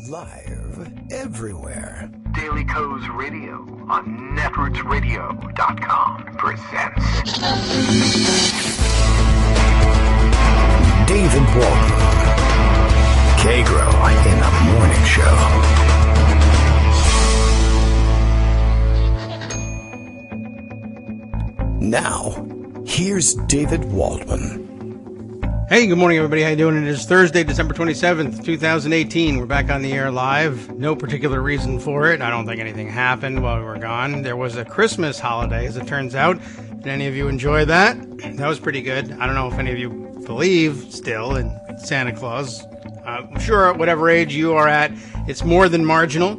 Live everywhere. Daily Co's Radio on netrootsradio.com presents David Walton. Kagro in the Morning Show. Now, here's David Waldman. Hey, good morning, everybody. How you doing? It is Thursday, December 27th, 2018. We're back on the air live. No particular reason for it. I don't think anything happened while we were gone. There was a Christmas holiday, as it turns out. Did any of you enjoy that? That was pretty good. I don't know if any of you believe still in Santa Claus. I'm sure at whatever age you are at, it's more than marginal.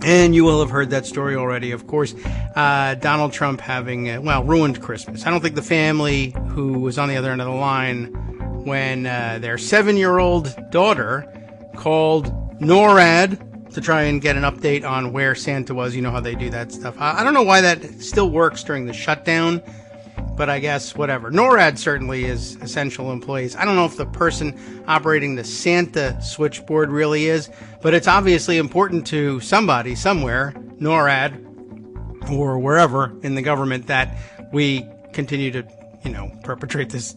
And you will have heard that story already, of course. Donald Trump having, ruined Christmas. I don't think the family who was on the other end of the line when their 7-year-old daughter called NORAD to try and get an update on where Santa was. You know how they do that stuff. I don't know why that still works during the shutdown, but I guess whatever. NORAD certainly is essential employees. I don't know if the person operating the Santa switchboard really is, but it's obviously important to somebody somewhere, NORAD or wherever in the government, that we continue to, perpetrate this.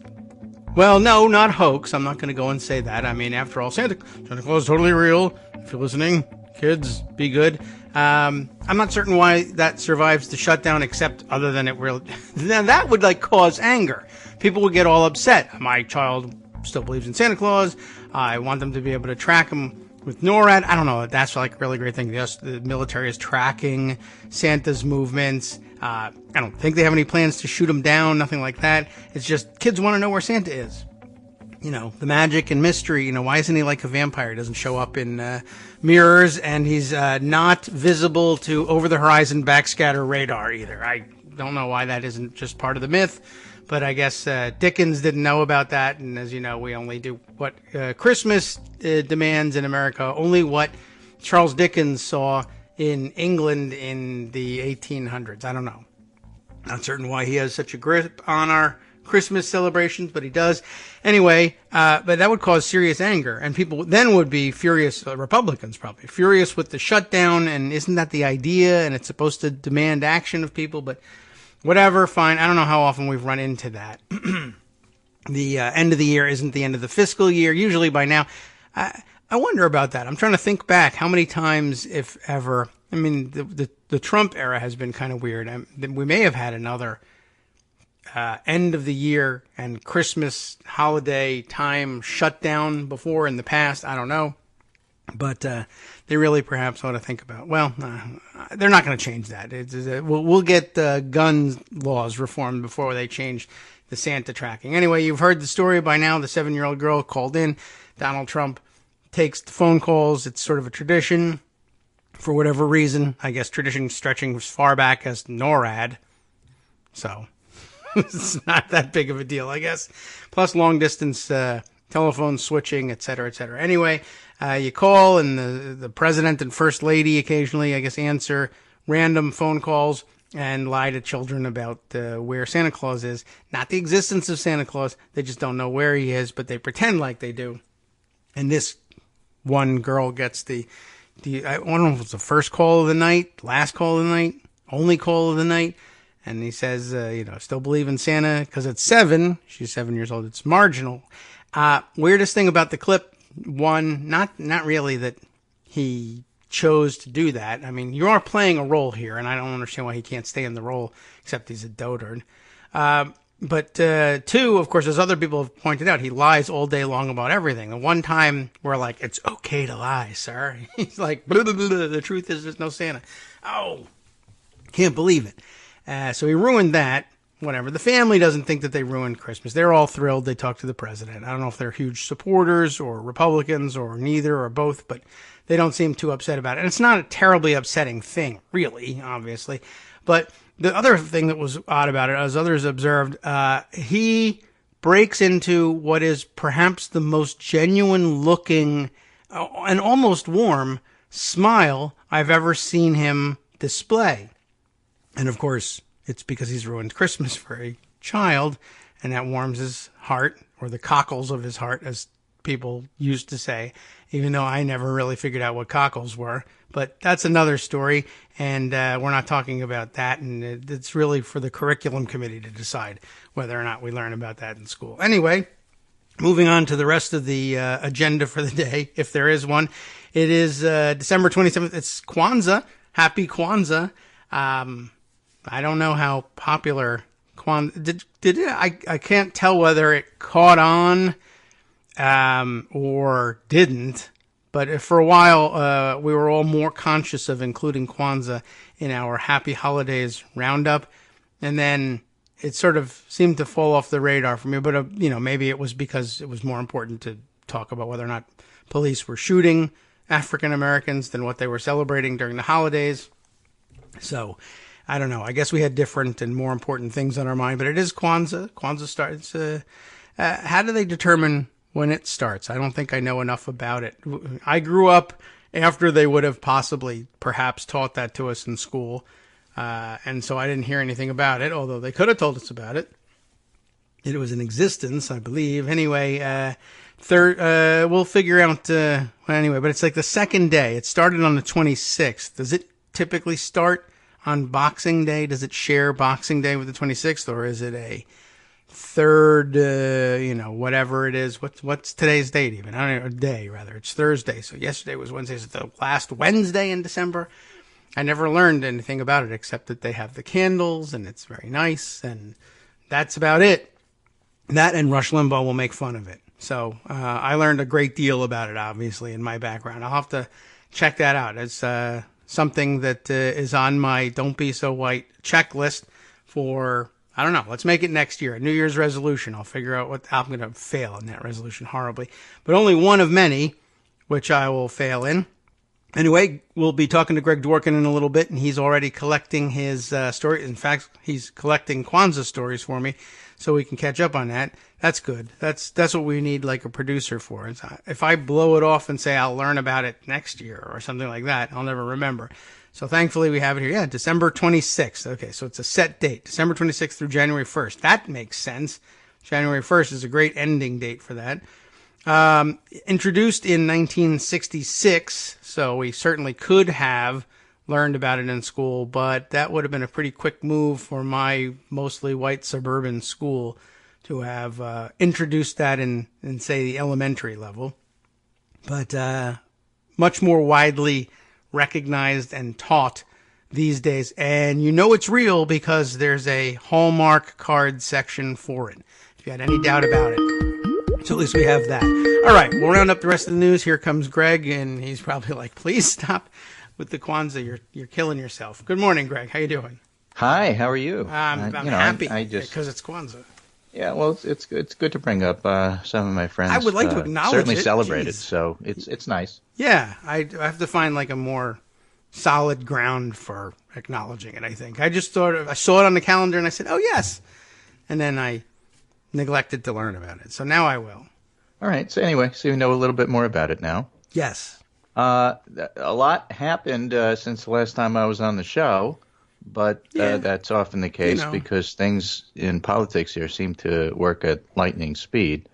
Well, no, not hoax. I'm not going to go and say that. I mean, after all, Santa Claus is totally real. If you're listening, kids, be good. I'm not certain why that survives the shutdown, except other than it really, then that would cause anger. People would get all upset. My child still believes in Santa Claus. I want them to be able to track him with NORAD. I don't know. That's a really great thing. Yes, the military is tracking Santa's movements. I don't think they have any plans to shoot him down, nothing like that. It's just kids want to know where Santa is. The magic and mystery. Why isn't he like a vampire? He doesn't show up in mirrors, and he's not visible to over-the-horizon backscatter radar either. I don't know why that isn't just part of the myth, but I guess Dickens didn't know about that, and as you know, we only do what Christmas demands in America, only what Charles Dickens saw in England in the 1800s. I don't know. Not certain why he has such a grip on our Christmas celebrations, but he does. Anyway, but that would cause serious anger, and people then would be furious, Republicans probably, furious with the shutdown, and isn't that the idea, and it's supposed to demand action of people, but whatever, fine. I don't know how often we've run into that. The end of the year isn't the end of the fiscal year, usually by now. I wonder about that. I'm trying to think back how many times, if ever. I mean, the Trump era has been kind of weird. We may have had another end of the year and Christmas holiday time shutdown before in the past. I don't know. But they really perhaps ought to think about. Well, they're not going to change that. We'll get gun laws reformed before they change the Santa tracking. Anyway, you've heard the story by now. The 7-year-old girl called in. Donald Trump takes the phone calls. It's sort of a tradition for whatever reason. I guess tradition stretching as far back as NORAD. So it's not that big of a deal, I guess. Plus long distance telephone switching, et cetera, et cetera. Anyway, you call, and the president and first lady occasionally, I guess, answer random phone calls and lie to children about where Santa Claus is. Not the existence of Santa Claus. They just don't know where he is, but they pretend like they do. And this one girl gets I don't know if it's the first call of the night, last call of the night, only call of the night. And he says, still believe in Santa because it's 7. She's 7 years old. It's marginal. Weirdest thing about the clip, one, not really that he chose to do that. I mean, you are playing a role here, and I don't understand why he can't stay in the role, except he's a dotard. But 2, of course, as other people have pointed out, he lies all day long about everything. The one time we're like, it's okay to lie, sir. He's like, blah, blah, blah, the truth is there's no Santa. Oh, can't believe it. So he ruined that. Whatever. The family doesn't think that they ruined Christmas. They're all thrilled. They talk to the president. I don't know if they're huge supporters or Republicans or neither or both, but they don't seem too upset about it. And it's not a terribly upsetting thing, really, obviously. But the other thing that was odd about it, as others observed, he breaks into what is perhaps the most genuine looking and almost warm smile I've ever seen him display. And of course, it's because he's ruined Christmas for a child, and that warms his heart, or the cockles of his heart, as people used to say, even though I never really figured out what cockles were. But that's another story, and we're not talking about that, and it's really for the curriculum committee to decide whether or not we learn about that in school. Anyway, moving on to the rest of the agenda for the day, if there is one. It is December 27th. It's Kwanzaa. Happy Kwanzaa. I don't know how popular Kwanzaa... Did it? I can't tell whether it caught on or didn't. But for a while, we were all more conscious of including Kwanzaa in our Happy Holidays roundup. And then it sort of seemed to fall off the radar for me. But, maybe it was because it was more important to talk about whether or not police were shooting African Americans than what they were celebrating during the holidays. So, I don't know. I guess we had different and more important things on our mind. But it is Kwanzaa. Kwanzaa starts... how do they determine when it starts? I don't think I know enough about it. I grew up after they would have perhaps taught that to us in school. And so I didn't hear anything about it, although they could have told us about it. It was in existence, I believe. Anyway, we'll figure out, anyway, but it's like the second day. It started on the 26th. Does it typically start on Boxing Day? Does it share Boxing Day with the 26th, or is it a third, whatever it is? What's today's date even? I don't know, day rather. It's Thursday. So yesterday was Wednesday. So the last Wednesday in December. I never learned anything about it except that they have the candles and it's very nice, and that's about it. That and Rush Limbaugh will make fun of it. So I learned a great deal about it, obviously, in my background. I'll have to check that out. It's something that is on my Don't Be So White checklist for... I don't know. Let's make it next year. A New Year's resolution. I'll figure out what... I'm going to fail in that resolution horribly. But only one of many, which I will fail in. Anyway, we'll be talking to Greg Dworkin in a little bit, and he's already collecting his story. In fact, he's collecting Kwanzaa stories for me, so we can catch up on that. That's good. That's what we need, like a producer for. If I blow it off and say I'll learn about it next year or something like that, I'll never remember. So thankfully we have it here. Yeah, December 26th. Okay, so it's a set date, December 26th through January 1st. That makes sense. January 1st is a great ending date for that. Introduced in 1966, so we certainly could have learned about it in school, but that would have been a pretty quick move for my mostly white suburban school to have introduced that in say, the elementary level. But much more widely recognized and taught these days. And it's real because there's a Hallmark card section for it, if you had any doubt about it. So at least we have that. All right, we'll round up the rest of the news. Here comes Greg, and he's probably like, please stop with the Kwanzaa. You're killing yourself. Good morning, Greg. How you doing? Hi, how are you? I'm happy because it's Kwanzaa. Yeah, well, it's good to bring up some of my friends. I would like to acknowledge certainly it. Celebrated, Jeez. So it's nice. Yeah, I have to find like a more solid ground for acknowledging it, I think. I saw it on the calendar and I said, oh, yes. And then I neglected to learn about it. So now I will. All right. So anyway, so you know a little bit more about it now. Yes. A lot happened since the last time I was on the show, but that's often the case because things in politics here seem to work at lightning speed.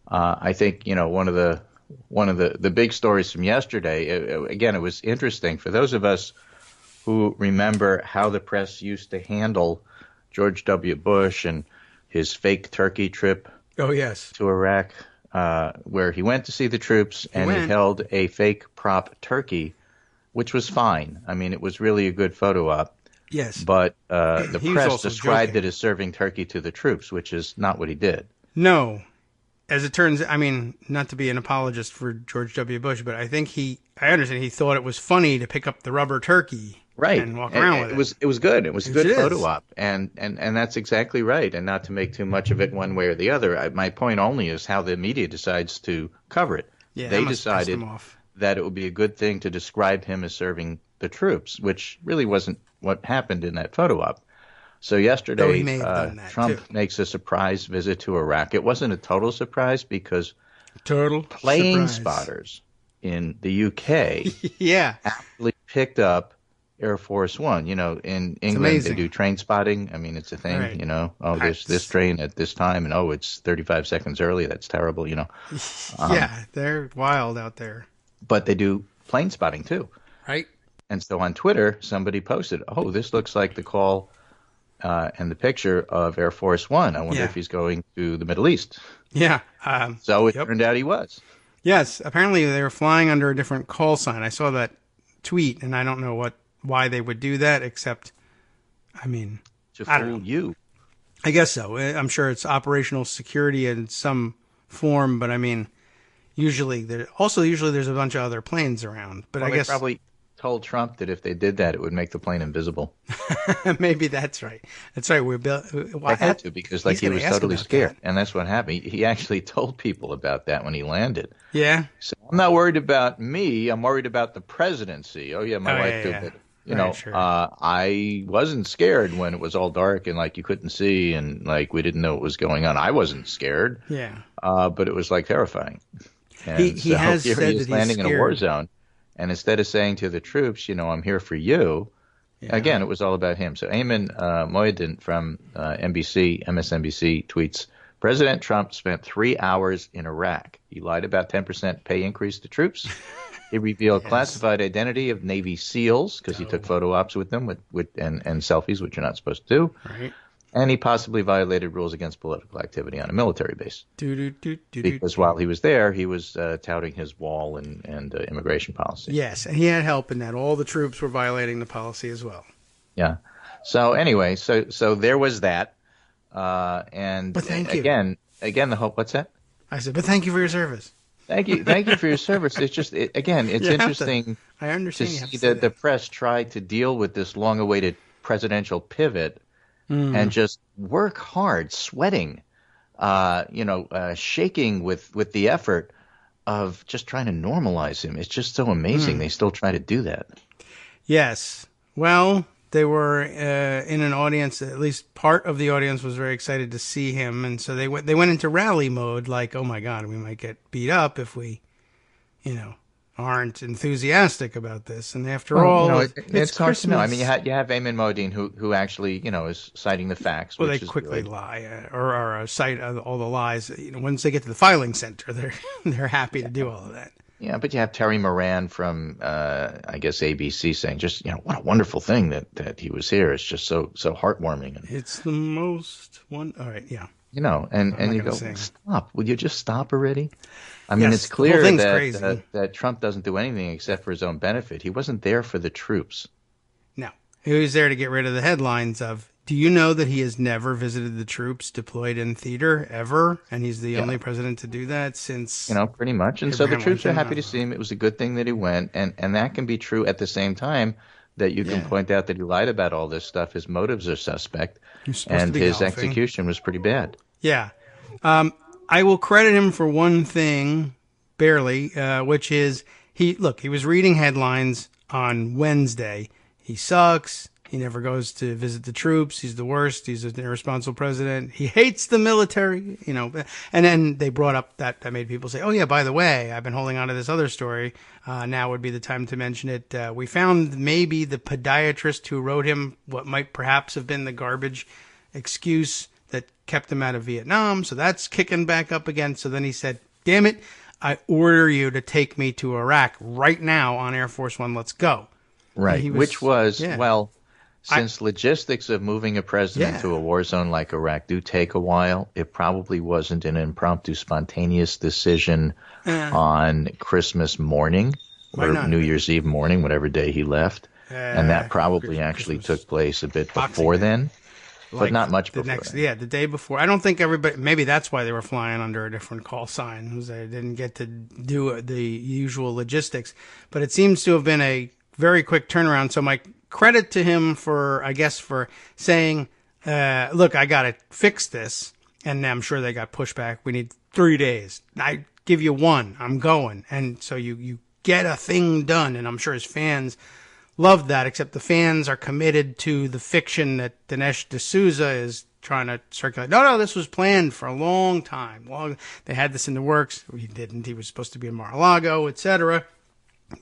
I think, one of the big stories from yesterday, again, it was interesting for those of us who remember how the press used to handle George W. Bush and his fake turkey trip to Iraq, where he went to see the troops and he held a fake prop turkey, which was fine. I mean, it was really a good photo op. Yes. But the press described it as serving turkey to the troops, which is not what he did. No. As it turns, I mean, not to be an apologist for George W. Bush, but I think I understand he thought it was funny to pick up the rubber turkey. Right. And walk around with it. It was good. It was a good photo op. And that's exactly right. And not to make too much of it one way or the other. My point only is how the media decides to cover it. Yeah, they decided that it would be a good thing to describe him as serving the troops, which really wasn't what happened in that photo op. So yesterday, Trump makes a surprise visit to Iraq. It wasn't a total surprise because plane spotters in the UK actually picked up Air Force One. In England they do train spotting. I mean, it's a thing. Right. There's this train at this time, and it's 35 seconds early. That's terrible. Yeah, they're wild out there. But they do plane spotting too. Right. And so on Twitter, somebody posted, "Oh, this looks like the call and the picture of Air Force One. I wonder if he's going to the Middle East." Yeah. So it turned out he was. Yes. Apparently they were flying under a different call sign. I saw that tweet, and I don't know why they would do that, except, I mean, to fool you. I guess so. I'm sure it's operational security in some form, but I mean, usually there's a bunch of other planes around. But I guess they probably told Trump that if they did that, it would make the plane invisible. Maybe that's right. That's right. They had to, because he was totally scared, and that's what happened. He actually told people about that when he landed. Yeah. So I'm not worried about me. I'm worried about the presidency. Oh yeah, my wife too. But sure. I wasn't scared when it was all dark and you couldn't see and we didn't know what was going on. I wasn't scared. Yeah. But it was terrifying. And he has here said he is that landing he's in a war zone, and instead of saying to the troops, I'm here for you. Yeah. Again, it was all about him. So Ayman Mohyeddin from MSNBC tweets, President Trump spent 3 hours in Iraq. He lied about 10% pay increase to troops. He revealed classified identity of Navy SEALs because he took photo ops with them and selfies, which you're not supposed to do. Right. And he possibly violated rules against political activity on a military base. Because while he was there, he was touting his wall and immigration policy. Yes, and he had help in that. All the troops were violating the policy as well. Yeah. So anyway, so there was that. But thank you. Again, the hope. What's that? I said, but thank you for your service. Thank you for your service. It's just, it's interesting I understand to see that the press tried to deal with this long-awaited presidential pivot and just work hard, sweating, shaking with the effort of just trying to normalize him. It's just so amazing. They still try to do that. Yes. Well, they were in an audience, at least part of the audience was very excited to see him. And so they went into rally mode, oh my God, we might get beat up if we, aren't enthusiastic about this. And after all, it's hard to know. I mean, you have Ayman Mohyeddin who actually, is citing the facts. Well, they quickly lie or cite all the lies. Once they get to the filing center, they're happy to do all of that. Yeah, but you have Terry Moran from, I guess, ABC saying just, what a wonderful thing that he was here. It's just so heartwarming. And, it's the most one. All right, yeah. And you go, stop. Would you just stop already? I mean, it's clear that Trump doesn't do anything except for his own benefit. He wasn't there for the troops. No. He was there to get rid of the headlines of, do you know that he has never visited the troops deployed in theater ever? And he's the only president to do that since... pretty much. And so the troops are happy to see him. It was a good thing that he went. And that can be true at the same time that you can point out that he lied about all this stuff. His motives are suspect. And his execution was pretty bad. Yeah. I will credit him for one thing, barely, which is he was reading headlines on Wednesday. He sucks. He never goes to visit the troops. He's the worst. He's an irresponsible president. He hates the military, And then they brought up that made people say, oh, yeah, by the way, I've been holding on to this other story. Now would be the time to mention it. We found maybe the podiatrist who wrote him what might perhaps have been the garbage excuse that kept him out of Vietnam. So that's kicking back up again. So then he said, damn it, I order you to take me to Iraq right now on Air Force One. Let's go. Right. Since logistics of moving a president to a war zone like Iraq do take a while, it probably wasn't an impromptu, spontaneous decision on Christmas morning or New Year's Eve morning, whatever day he left. And that probably actually took place a bit before then. But not much before. The day before. I don't think everybody. Maybe that's why they were flying under a different call sign, because they didn't get to do the usual logistics. But it seems to have been a very quick turnaround. So my credit to him for saying, "Look, I got to fix this," and I'm sure they got pushback. We need 3 days. I give you 1. I'm going, and so you get a thing done. And I'm sure his fans loved that, except the fans are committed to the fiction that Dinesh D'Souza is trying to circulate. No, this was planned for a long time. They had this in the works. He didn't. He was supposed to be in Mar-a-Lago, etc.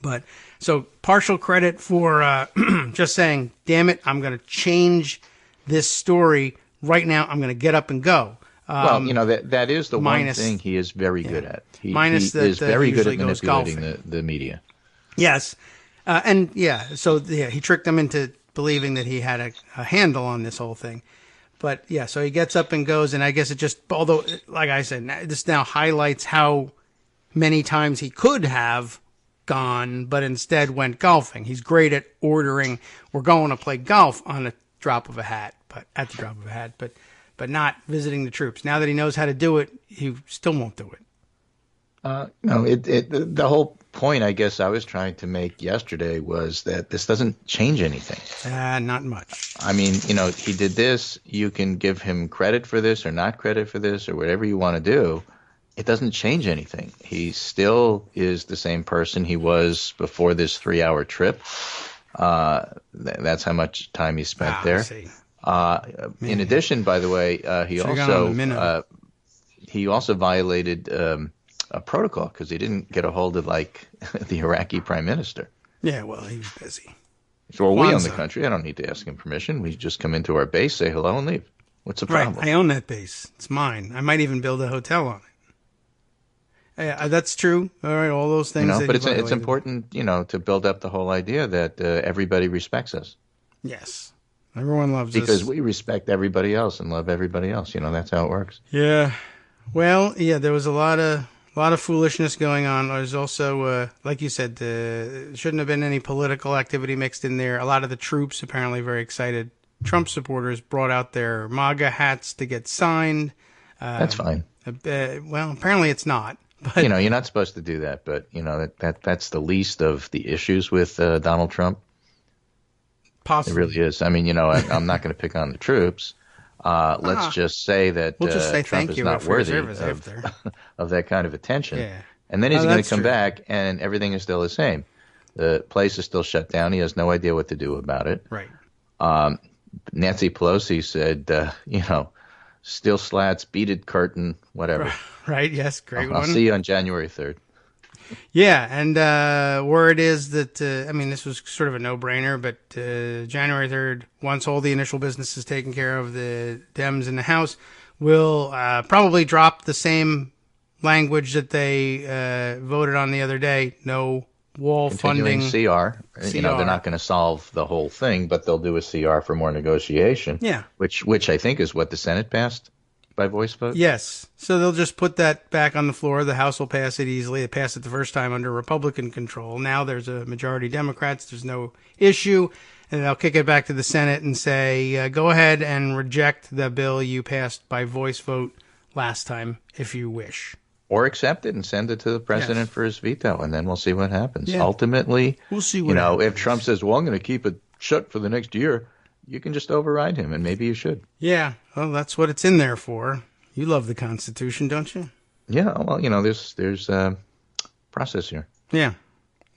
But so partial credit for just saying, damn it, I'm going to change this story right now. I'm going to get up and go. Well, that is the one thing he is very good at. He is very good at manipulating the media. Yes. He tricked them into believing that he had a handle on this whole thing. But, yeah, so he gets up and goes, and I guess it just, although, like I said, this now highlights how many times he could have gone, but instead went golfing. He's great at ordering, we're going to play golf on at the drop of a hat, but not visiting the troops. Now that he knows how to do it, he still won't do it. The whole point I guess I was trying to make yesterday was that this doesn't change anything. Not much. I mean, he did this. You can give him credit for this or not credit for this or whatever you want to do. It doesn't change anything. He still is the same person he was before this 3-hour trip. That's how much time he spent there. I see. In addition, by the way, he also violated a protocol because he didn't get a hold of the Iraqi prime minister. Yeah, well, he was busy. So we own the country. I don't need to ask him permission. We just come into our base, say hello, and leave. What's the problem? Right, I own that base. It's mine. I might even build a hotel on it. That's true. All right, all those things. But it's important, to build up the whole idea that everybody respects us. Yes, everyone loves us because we respect everybody else and love everybody else. That's how it works. Yeah. Well, yeah, there was a lot of foolishness going on. There's also, like you said, shouldn't have been any political activity mixed in there. A lot of the troops apparently very excited. Trump supporters brought out their MAGA hats to get signed. That's fine. Well, apparently it's not. But, you're not supposed to do that, but that's the least of the issues with Donald Trump. Possibly. It really is. I mean, I'm not going to pick on the troops. Let's just say that we'll just say Trump is not worthy of that kind of attention. Yeah. And then he's going to come back, and everything is still the same. The place is still shut down. He has no idea what to do about it. Right. Nancy Pelosi said, steel slats, beaded curtain, whatever. Right, yes, great one. I'll see you on January 3rd. Yeah, and word is that, this was sort of a no-brainer, but January 3rd, once all the initial business is taken care of, the Dems in the House will probably drop the same language that they voted on the other day, no wall Continuing funding. CR. They're not going to solve the whole thing, but they'll do a CR for more negotiation. Yeah. Which I think is what the Senate passed by voice vote. Yes. So they'll just put that back on the floor. The House will pass it easily. They passed it the first time under Republican control. Now there's a majority Democrats. There's no issue. And they'll kick it back to the Senate and say, go ahead and reject the bill you passed by voice vote last time if you wish. Or accept it and send it to the president for his veto, and then we'll see what happens. Yeah. Ultimately, we'll see what happens. If Trump says, well, I'm going to keep it shut for the next year, you can just override him, and maybe you should. Yeah, well, that's what it's in there for. You love the Constitution, don't you? Yeah, well, there's process here. Yeah.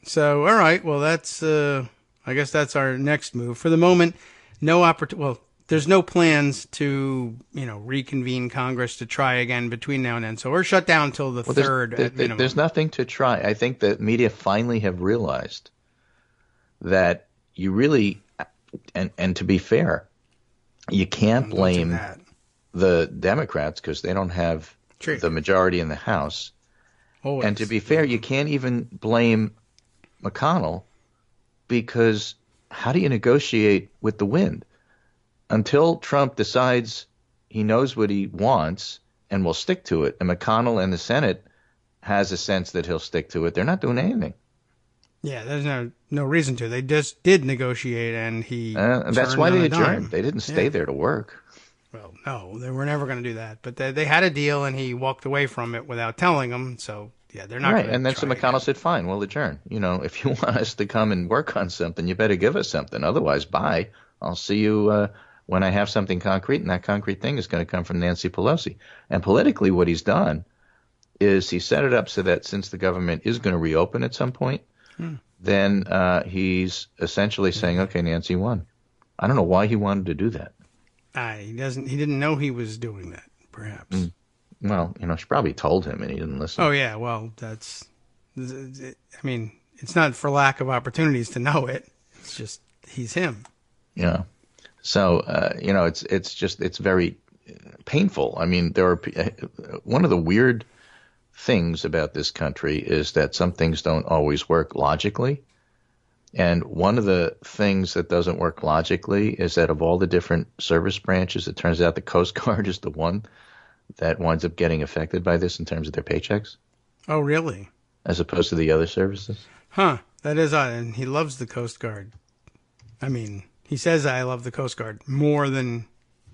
So, all right, well, that's, I guess that's our next move. For the moment, there's no plans to, reconvene Congress to try again between now and then. So we're shut down until the 3rd at minimum. There's nothing to try. I think the media finally have realized that you really, and to be fair, you can't blame the Democrats because they don't have the majority in the House. Always. And to be fair, you can't even blame McConnell because how do you negotiate with the wind? Until Trump decides he knows what he wants and will stick to it, and McConnell and the Senate has a sense that he'll stick to it, they're not doing anything. Yeah, there's no reason to. They just did negotiate, and he that's why they adjourned. They didn't stay there to work. Well, no, they were never going to do that. But they had a deal, and he walked away from it without telling them. So, yeah, they're not going to. And then so McConnell said, fine, we'll adjourn. If you want us to come and work on something, you better give us something. Otherwise, bye. I'll see you when I have something concrete, and that concrete thing is going to come from Nancy Pelosi. And politically, what he's done is he set it up so that since the government is going to reopen at some point, then he's essentially saying, okay, Nancy won. I don't know why he wanted to do that. He didn't know he was doing that, perhaps. Well, she probably told him and he didn't listen. Oh, yeah, well, it's not for lack of opportunities to know it. It's just he's him. Yeah. So, it's very painful. I mean, one of the weird things about this country is that some things don't always work logically. And one of the things that doesn't work logically is that of all the different service branches, it turns out the Coast Guard is the one that winds up getting affected by this in terms of their paychecks. Oh, really? As opposed to the other services. Huh. That is odd. And he loves the Coast Guard. I mean, he says I love the Coast Guard more than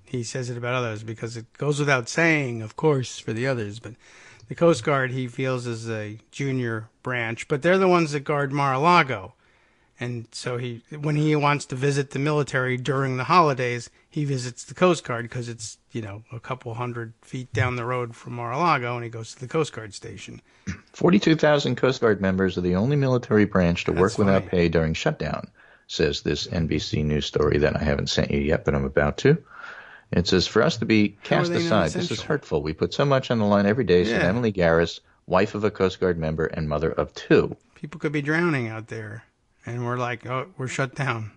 he says it about others, because it goes without saying, of course, for the others. But the Coast Guard, he feels, is a junior branch. But they're the ones that guard Mar-a-Lago. And so when he wants to visit the military during the holidays, he visits the Coast Guard because it's, a couple 100 feet down the road from Mar-a-Lago, and he goes to the Coast Guard station. 42,000 Coast Guard members are the only military branch to work funny. without pay during shutdown, says this NBC News story that I haven't sent you yet, but I'm about to. It says, for us to be cast aside, this is hurtful. We put so much on the line every day, said Emily Garris, wife of a Coast Guard member and mother of two. People could be drowning out there. And we're like, oh, we're shut down.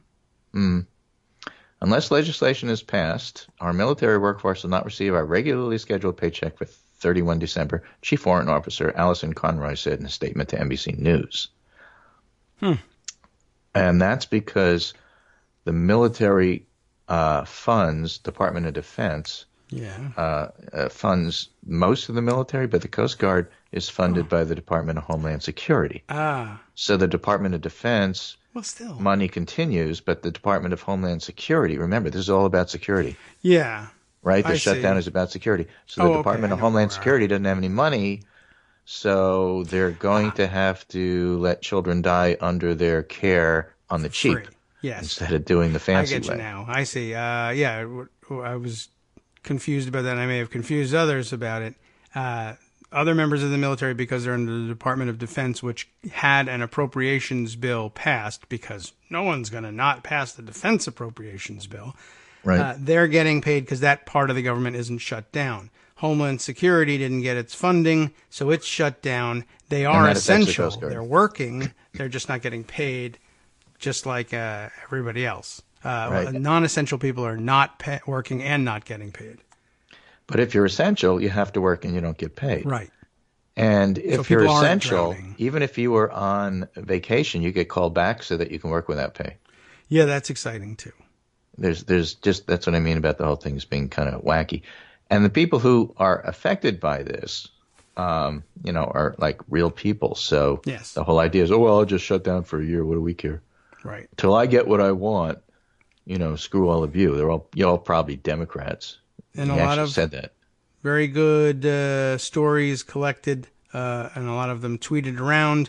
Unless legislation is passed, our military workforce will not receive our regularly scheduled paycheck for 31 December, Chief Warrant Officer Allison Conroy said in a statement to NBC News. And that's because the military funds, Department of Defense, funds most of the military, but the Coast Guard is funded by the Department of Homeland Security. So the Department of Defense money continues, but the Department of Homeland Security, remember, this is all about security. Yeah. Right? The shutdown is about security. So the Department of Homeland Security doesn't have any money, so they're going to have to let children die under their care on the cheap. Yes. Instead of doing the fancy way. I get you now. I see. I was confused about that, and I may have confused others about it. Other members of the military, because they're under the Department of Defense, which had an appropriations bill passed, because no one's going to not pass the defense appropriations bill. Right. They're getting paid because that part of the government isn't shut down. Homeland Security didn't get its funding, so it's shut down. They are essential. They're working. They're just not getting paid, just like everybody else. Non-essential people are not working and not getting paid. But if you're essential, you have to work and you don't get paid. Right. And if you're essential, even if you were on vacation, you get called back so that you can work without pay. Yeah, that's exciting too. There's just, that's what I mean about the whole thing as being kind of wacky. And the people who are affected by this, are like real people. So the whole idea is, I'll just shut down for a year. What do we care? Right. Till I get what I want, screw all of you. You're all probably Democrats. And he a lot of said that. Very good stories collected, and a lot of them tweeted around.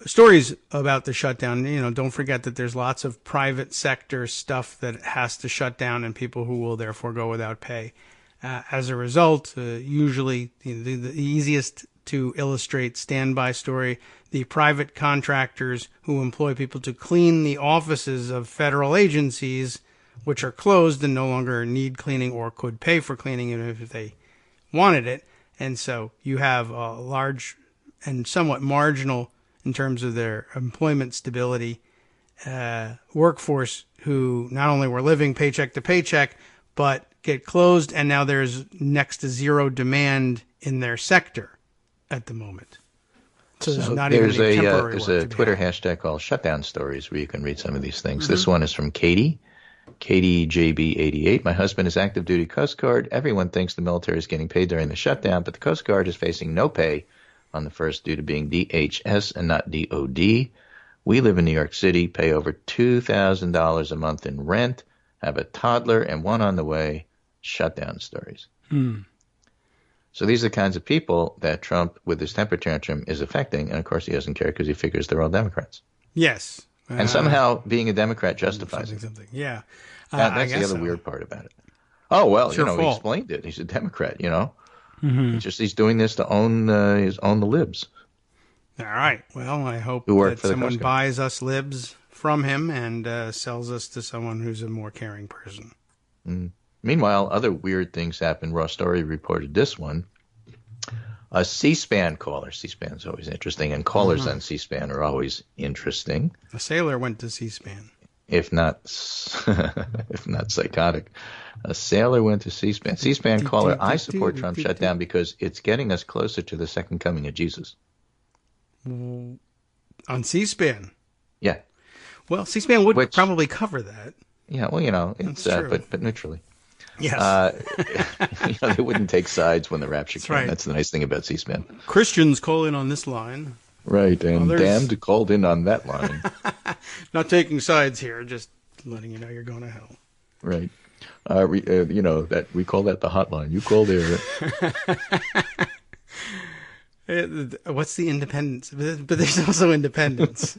Stories about the shutdown. Don't forget that there's lots of private sector stuff that has to shut down, and people who will therefore go without pay. As a result, usually the easiest to illustrate standby story, the private contractors who employ people to clean the offices of federal agencies, which are closed and no longer need cleaning or could pay for cleaning even if they wanted it. And so you have a large and somewhat marginal, in terms of their employment stability, workforce who not only were living paycheck to paycheck, but get closed, and now there's next to zero demand in their sector at the moment. So there's not even any temporary There's a Twitter hashtag called Shutdown Stories where you can read some of these things. This one is from Katie JB88. My husband is active duty Coast Guard. Everyone thinks the military is getting paid during the shutdown, but the Coast Guard is facing no pay on the first due to being DHS and not DOD. We live in New York City, pay over $2,000 a month in rent, have a toddler and one on the way. Shutdown stories. So these are the kinds of people that Trump, with his temper tantrum, is affecting. And, of course, he doesn't care because he figures they're all Democrats. Yes. And somehow being a Democrat justifies it. Yeah. That's the other weird part about it. Oh, well, he explained it. He's a Democrat, He's doing this to own the libs. All right. Well, I hope that someone buys us libs from him and sells us to someone who's a more caring person. Meanwhile, other weird things happen. Raw Story reported this one. A C-SPAN caller. C-SPAN is always interesting, and callers on C-SPAN are always interesting. A sailor went to C-SPAN. If not psychotic. A sailor went to C-SPAN. C-SPAN caller, I support Trump shutdown because it's getting us closer to the second coming of Jesus. On C-SPAN? Yeah. Well, C-SPAN would probably cover that. Yeah, well, it's but neutrally. Yes. They wouldn't take sides when the rapture came. Right. That's the nice thing about C-SPAN. Christians call in on this line. Right, and damned called in on that line. Not taking sides here, just letting you know you're going to hell. Right. That we call that the hotline. You call there. What's the independence? But there's also independence.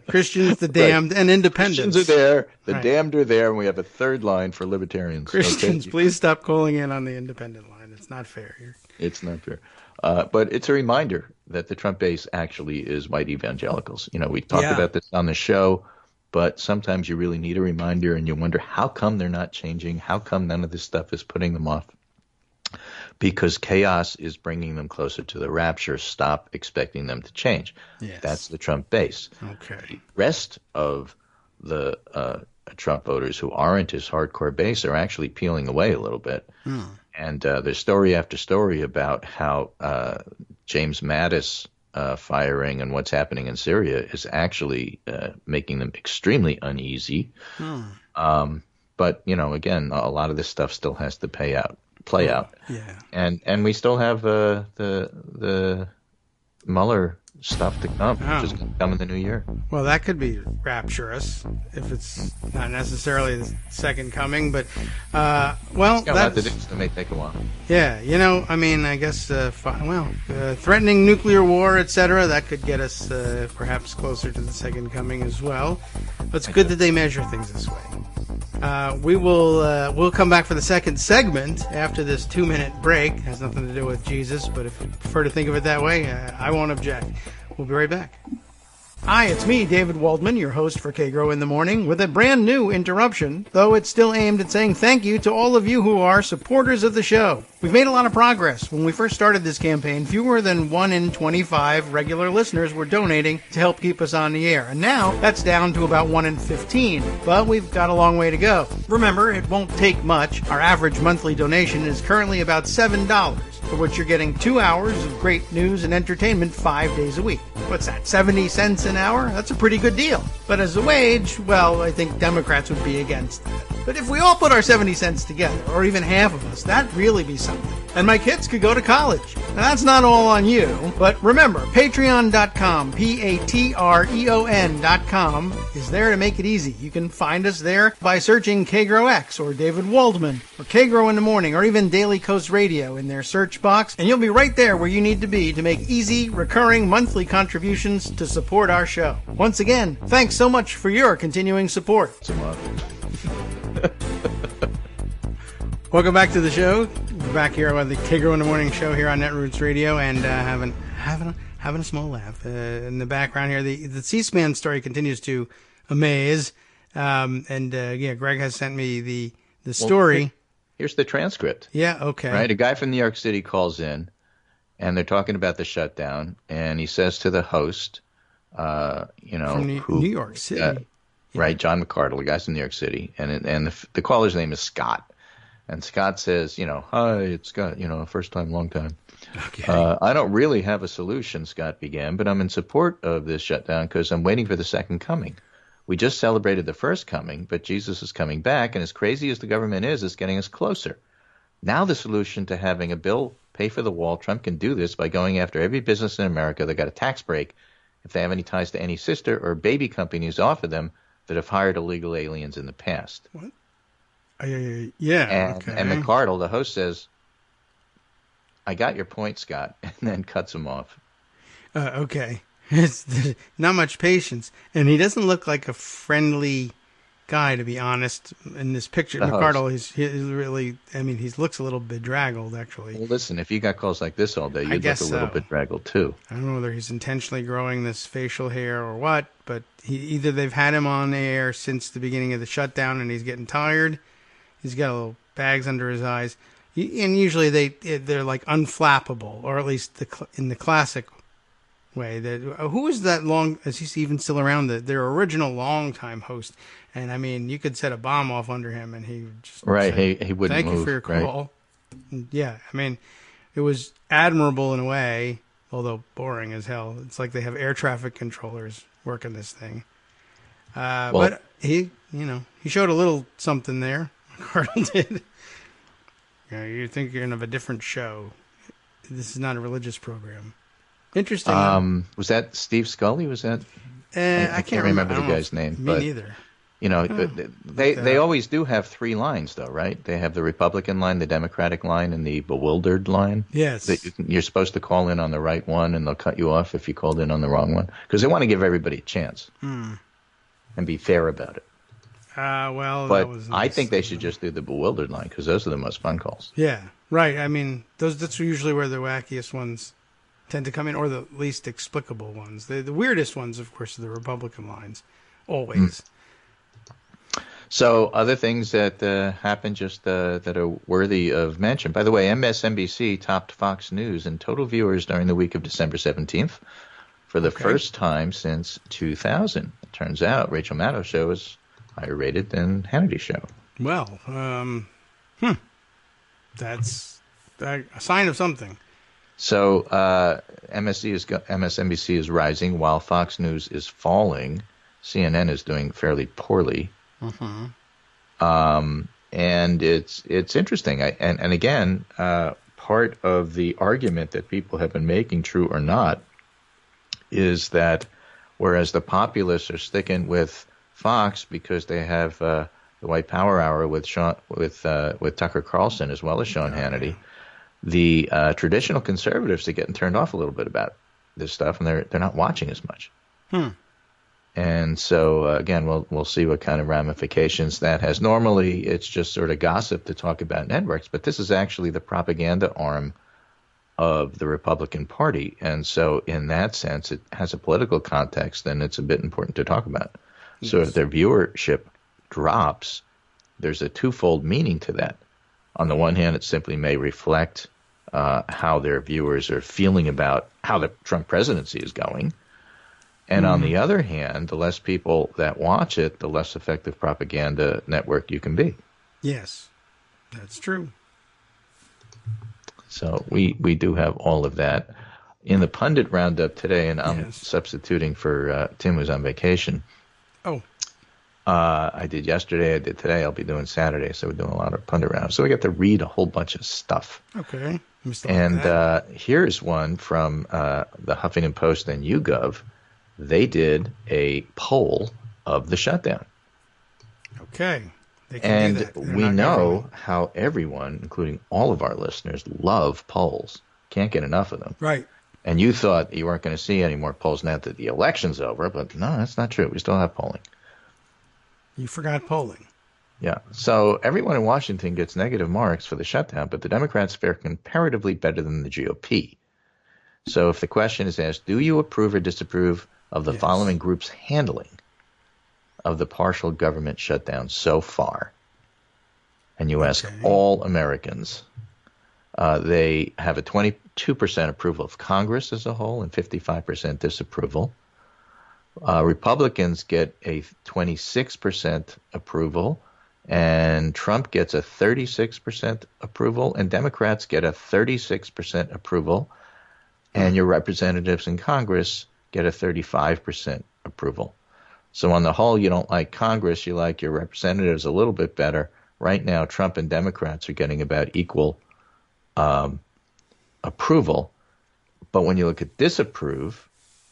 Christians, the damned, and independents. Christians are there, the damned are there, and we have a third line for libertarians. Christians, please stop calling in on the independent line. It's not fair here. It's not fair. But it's a reminder that the Trump base actually is white evangelicals. We talked about this on the show, but sometimes you really need a reminder, and you wonder how come they're not changing? How come none of this stuff is putting them off? Because chaos is bringing them closer to the rapture. Stop expecting them to change. Yes. That's the Trump base. Okay. The rest of the Trump voters who aren't his hardcore base are actually peeling away a little bit. And there's story after story about how James Mattis firing and what's happening in Syria is actually making them extremely uneasy. But, again, a lot of this stuff still has to play out. Yeah. And we still have the Mueller stuff to come, which is going to come in the new year. Well, that could be rapturous if it's not necessarily the second coming, but that may take a while. Yeah, I guess threatening nuclear war, etc., that could get us perhaps closer to the second coming as well. But it's good that they measure things this way. We'll come back for the second segment after this 2-minute break. It has nothing to do with Jesus, but if you prefer to think of it that way, I won't object. We'll be right back. Hi, it's me, David Waldman, your host for Kagro in the Morning, with a brand new interruption, though it's still aimed at saying thank you to all of you who are supporters of the show. We've made a lot of progress. When we first started this campaign, fewer than 1 in 25 regular listeners were donating to help keep us on the air, and now that's down to about 1 in 15, but we've got a long way to go. Remember, it won't take much. Our average monthly donation is currently about $7, for which you're getting 2 hours of great news and entertainment 5 days a week. What's that, 70 cents an hour? That's a pretty good deal. But as a wage, well, I think Democrats would be against that. But if we all put our 70 cents together, or even half of us, that'd really be something. And my kids could go to college. Now, that's not all on you. But remember, patreon.com, Patreon.com, is there to make it easy. You can find us there by searching Kagro X, or David Waldman, or Kagro in the Morning, or even Daily Coast Radio in their search box, and you'll be right there where you need to be to make easy, recurring monthly contributions to support our show. Once again, thanks so much for your continuing support. Welcome back to the show. We're back here with the Kagro in the Morning show here on Netroots Radio, and having a small laugh in the background here. The C-SPAN story continues to amaze, Greg has sent me the story. Well, here's the transcript. Yeah, okay. Right, a guy from New York City calls in, and they're talking about the shutdown, and he says to the host, from New York City. Right, John McArdle, the guy's from New York City, and the caller's name is Scott. And Scott says, hi, it's Scott, first time, long time. Okay. I don't really have a solution, Scott began, but I'm in support of this shutdown because I'm waiting for the second coming. We just celebrated the first coming, but Jesus is coming back, and as crazy as the government is, it's getting us closer. Now the solution to having a bill pay for the wall, Trump can do this by going after every business in America that got a tax break if they have any ties to any sister or baby companies off of them that have hired illegal aliens in the past. What? Yeah. And McArdle, the host, says, I got your point, Scott, and then cuts him off. Okay. It's not much patience. And he doesn't look like a friendly guy, to be honest, in this picture. McArdle, he's really, he looks a little bedraggled, actually. Well, listen, if you got calls like this all day, you'd look a little bedraggled, too. I don't know whether he's intentionally growing this facial hair or what, but either they've had him on the air since the beginning of the shutdown and he's getting tired. He's got little bags under his eyes. And usually they're like unflappable, or at least in the classic way. Who is that long? Is he even still around? Their original longtime host. And I mean, you could set a bomb off under him, and he would just say, he wouldn't thank move. you for your call. Right. Yeah, I mean, it was admirable in a way, although boring as hell. It's like they have air traffic controllers working this thing. But he showed a little something there. McArdle did. You think you're of a different show. This is not a religious program. Interesting. Was that Steve Scully? Was that? I can't remember the guy's name. Me neither. They always do have three lines, though, right? They have the Republican line, the Democratic line, and the bewildered line. Yes. You're supposed to call in on the right one, and they'll cut you off if you called in on the wrong one, because they want to give everybody a chance and be fair about it. But I think they should just do the bewildered line, because those are the most fun calls. Yeah, right. I mean, that's usually where the wackiest ones tend to come in, or the least explicable ones. The weirdest ones, of course, are the Republican lines, always. So other things that happened just that are worthy of mention. By the way, MSNBC topped Fox News in total viewers during the week of December 17th for the first time since 2000. It turns out Rachel Maddow's show is higher rated than Hannity's show. Well, that's a sign of something. So MSNBC is rising while Fox News is falling. CNN is doing fairly poorly. And it's interesting. And again, part of the argument that people have been making, true or not, is that whereas the populists are sticking with Fox because they have the White Power Hour with Tucker Carlson as well as Sean Hannity, the traditional conservatives are getting turned off a little bit about this stuff, and they're not watching as much. And so, again, we'll see what kind of ramifications that has. Normally, it's just sort of gossip to talk about networks, but this is actually the propaganda arm of the Republican Party. And so, in that sense, it has a political context, and it's a bit important to talk about. Yes. So if their viewership drops, there's a twofold meaning to that. On the one hand, it simply may reflect how their viewers are feeling about how the Trump presidency is going. And on the other hand, the less people that watch it, the less effective propaganda network you can be. Yes, that's true. So we do have all of that. In the pundit roundup today, and I'm substituting for Tim, who's on vacation. Oh. I did yesterday, I did today, I'll be doing Saturday, so we're doing a lot of pundit roundup. So we get to read a whole bunch of stuff. Okay. And here's one from the Huffington Post and YouGov. They did a poll of the shutdown. Okay. And we know how everyone, including all of our listeners, love polls. Can't get enough of them. Right. And you thought you weren't going to see any more polls now that the election's over, but no, that's not true. We still have polling. You forgot polling. Yeah. So everyone in Washington gets negative marks for the shutdown, but the Democrats fare comparatively better than the GOP. So if the question is asked, do you approve or disapprove of the following group's handling of the partial government shutdown so far? And you ask all Americans, they have a 22% approval of Congress as a whole and 55% disapproval. Republicans get a 26% approval, and Trump gets a 36% approval, and Democrats get a 36% approval, and your representatives in Congress get a 35% approval. So on the whole, you don't like Congress, you like your representatives a little bit better. Right now, Trump and Democrats are getting about equal approval. But when you look at disapprove,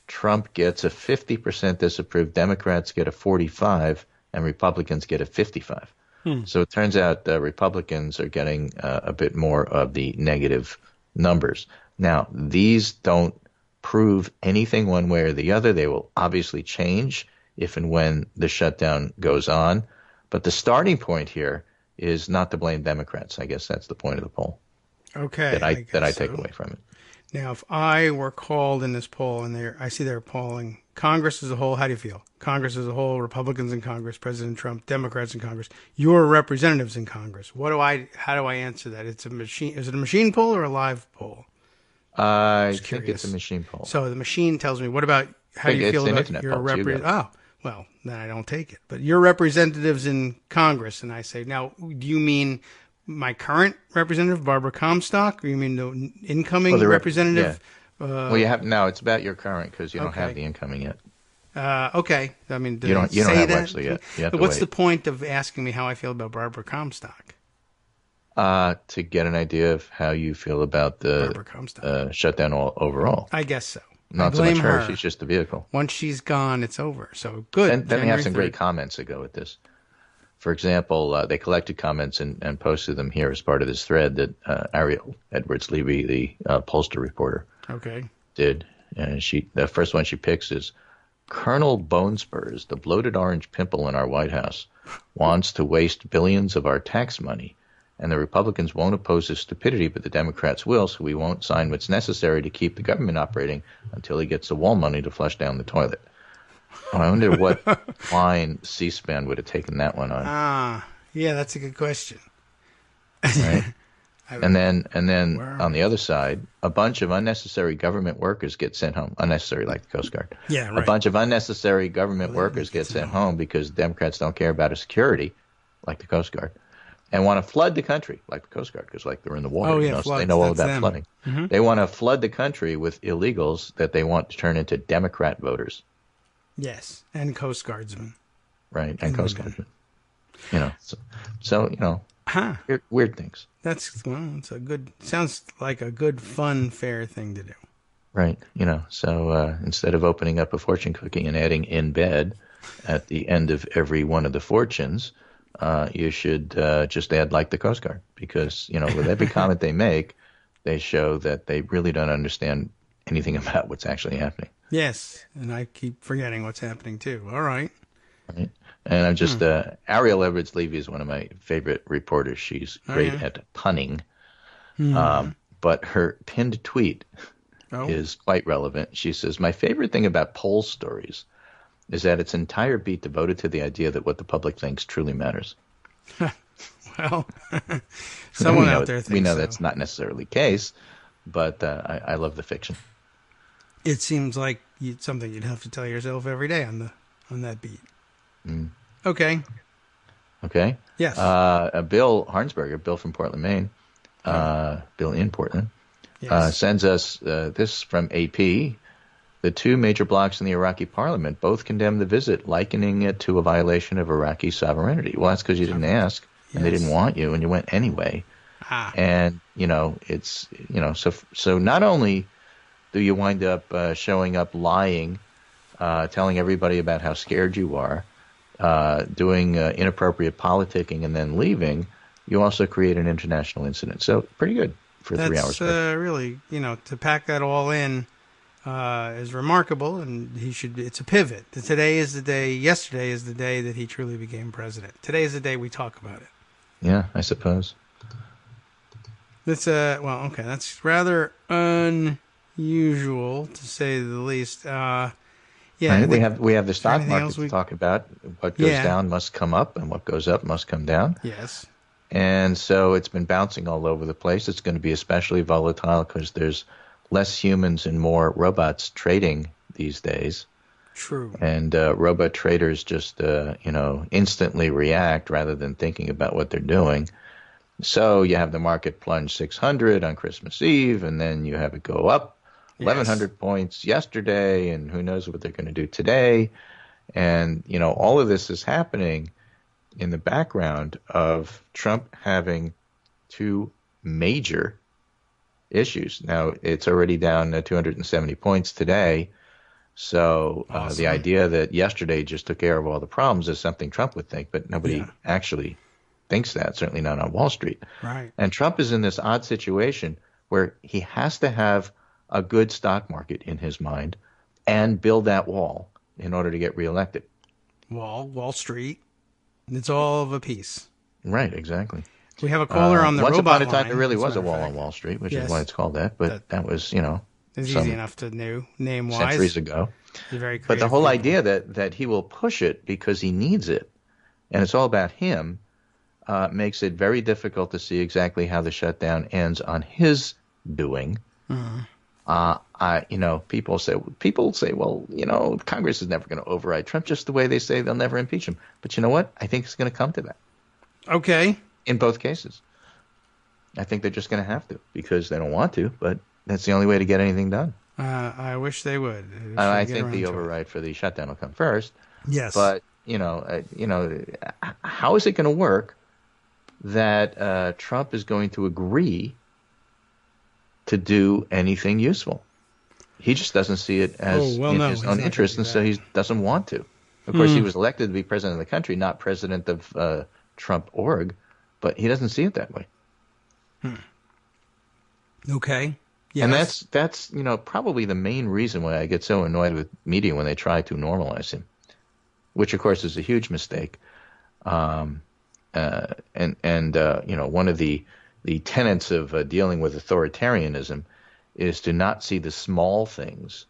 Trump gets a 50% disapprove, Democrats get a 45%, and Republicans get a 55%. So it turns out Republicans are getting a bit more of the negative numbers. Now, these don't prove anything one way or the other. They will obviously change if and when the shutdown goes on. But the starting point here is not to blame Democrats. I guess that's the point of the poll. Okay. That I take away from it. Now, if I were called in this poll, and I see they're polling Congress as a whole, how do you feel? Congress as a whole, Republicans in Congress, President Trump, Democrats in Congress, your representatives in Congress. How do I answer that? It's a machine. Is it a machine poll or a live poll? I think it's a machine poll. So the machine tells me, what about, how do you feel about your representatives? Oh, well, then I don't take it. But your representatives in Congress, and I say, now, do you mean my current representative, Barbara Comstock, or you mean the incoming representative? Yeah. Well, you have now. It's about your current because you don't have the incoming yet. Okay. I mean, you don't have Wesley yet. What's the point of asking me how I feel about Barbara Comstock? To get an idea of how you feel about the shutdown overall. I guess so. Not so much her. She's just the vehicle. Once she's gone, it's over. So good. And then we have some great comments that go with this. For example, they collected comments and posted them here as part of this thread that Ariel Edwards-Levy, the pollster reporter, did. And the first one she picks is, Colonel Bonespurs, the bloated orange pimple in our White House, wants to waste billions of our tax money, and the Republicans won't oppose his stupidity, but the Democrats will, so we won't sign what's necessary to keep the government operating until he gets the wall money to flush down the toilet. I wonder what line C-SPAN would have taken that one on. Yeah, that's a good question. Right? and then on the other side, a bunch of unnecessary government workers get sent home. Unnecessary, like the Coast Guard. Yeah, right. A bunch of unnecessary government workers get sent home because Democrats don't care about security, like the Coast Guard, and want to flood the country, like the Coast Guard, because like they're in the water. So they know all about flooding. Mm-hmm. They want to flood the country with illegals that they want to turn into Democrat voters. Yes, and Coast Guardsmen. Right, and Coast Guardsmen. So weird things. Sounds like a good, fun, fair thing to do. Right, so instead of opening up a fortune cookie and adding in bed at the end of every one of the fortunes, you should just add like the Coast Guard, because, with every comment they make, they show that they really don't understand anything about what's actually happening. Yes, and I keep forgetting what's happening too. All right. Right. And I'm just, Ariel Edwards-Levy is one of my favorite reporters. She's great at punning. But her pinned tweet is quite relevant. She says, my favorite thing about poll stories is that its entire beat devoted to the idea that what the public thinks truly matters. Well, someone out there thinks we know that's not necessarily the case, but I love the fiction. It seems like something you'd have to tell yourself every day on that beat. Okay. Yes. Bill Harnsberger, Bill from Portland, Maine, Bill in Portland, sends us this from AP. The two major blocs in the Iraqi parliament both condemned the visit, likening it to a violation of Iraqi sovereignty. Well, that's because you didn't ask, and they didn't want you, and you went anyway. And, it's, so not only do you wind up showing up lying, telling everybody about how scared you are, doing inappropriate politicking, and then leaving, you also create an international incident. So pretty good for 3 hours. That's really, to pack that all in is remarkable, and it's a pivot. Yesterday is the day that he truly became president. Today is the day we talk about it. Yeah, I suppose. That's that's rather unusual, to say the least. Right. We have the stock market to talk about. What goes down must come up, and what goes up must come down. Yes. And so it's been bouncing all over the place. It's going to be especially volatile because there's less humans and more robots trading these days. True. And robot traders just instantly react rather than thinking about what they're doing. So you have the market plunge 600 on Christmas Eve, and then you have it go up 1,100 points yesterday, and who knows what they're going to do today. And, all of this is happening in the background of Trump having two major issues. Now, it's already down 270 points today. So awesome. The idea that yesterday just took care of all the problems is something Trump would think, but nobody actually thinks that, certainly not on Wall Street. Right. And Trump is in this odd situation where he has to have a good stock market in his mind and build that wall in order to get reelected. Wall Street. It's all of a piece. Right, exactly. We have a caller on the once robot upon a time, line, there really as a was a matter of wall fact. on Wall Street, which Yes. is why it's called that. But that was, It's some easy enough to know name-wise. centuries ago. Very But the creative whole people. idea that he will push it because he needs it, and it's all about him, makes it very difficult to see exactly how the shutdown ends on his doing. People say, well, Congress is never going to override Trump, just the way they say they'll never impeach him. But you know what? I think it's going to come to that. Okay. In both cases. I think they're just going to have to because they don't want to, but that's the only way to get anything done. I wish they would. I think the override for the shutdown will come first. Yes. But, how is it going to work that Trump is going to agree to do anything useful? He just doesn't see it as in his own interest, and so he doesn't want to. Of course, he was elected to be president of the country, not president of Trump org, but he doesn't see it that way. Okay. Yes. And that's probably the main reason why I get so annoyed with media when they try to normalize him, which of course is a huge mistake. One of the tenets of dealing with authoritarianism is to not see the small things,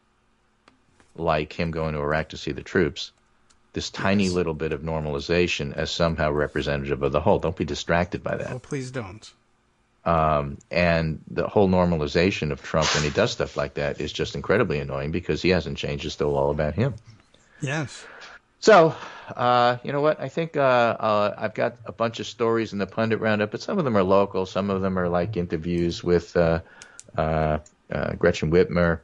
like him going to Iraq to see the troops, this tiny little bit of normalization, as somehow representative of the whole. Don't be distracted by that. Oh, please don't. And the whole normalization of Trump when he does stuff like that is just incredibly annoying because he hasn't changed. It's still all about him. Yes. So, you know what? I think I've got a bunch of stories in the pundit roundup, but some of them are local. Some of them are like interviews with Gretchen Whitmer,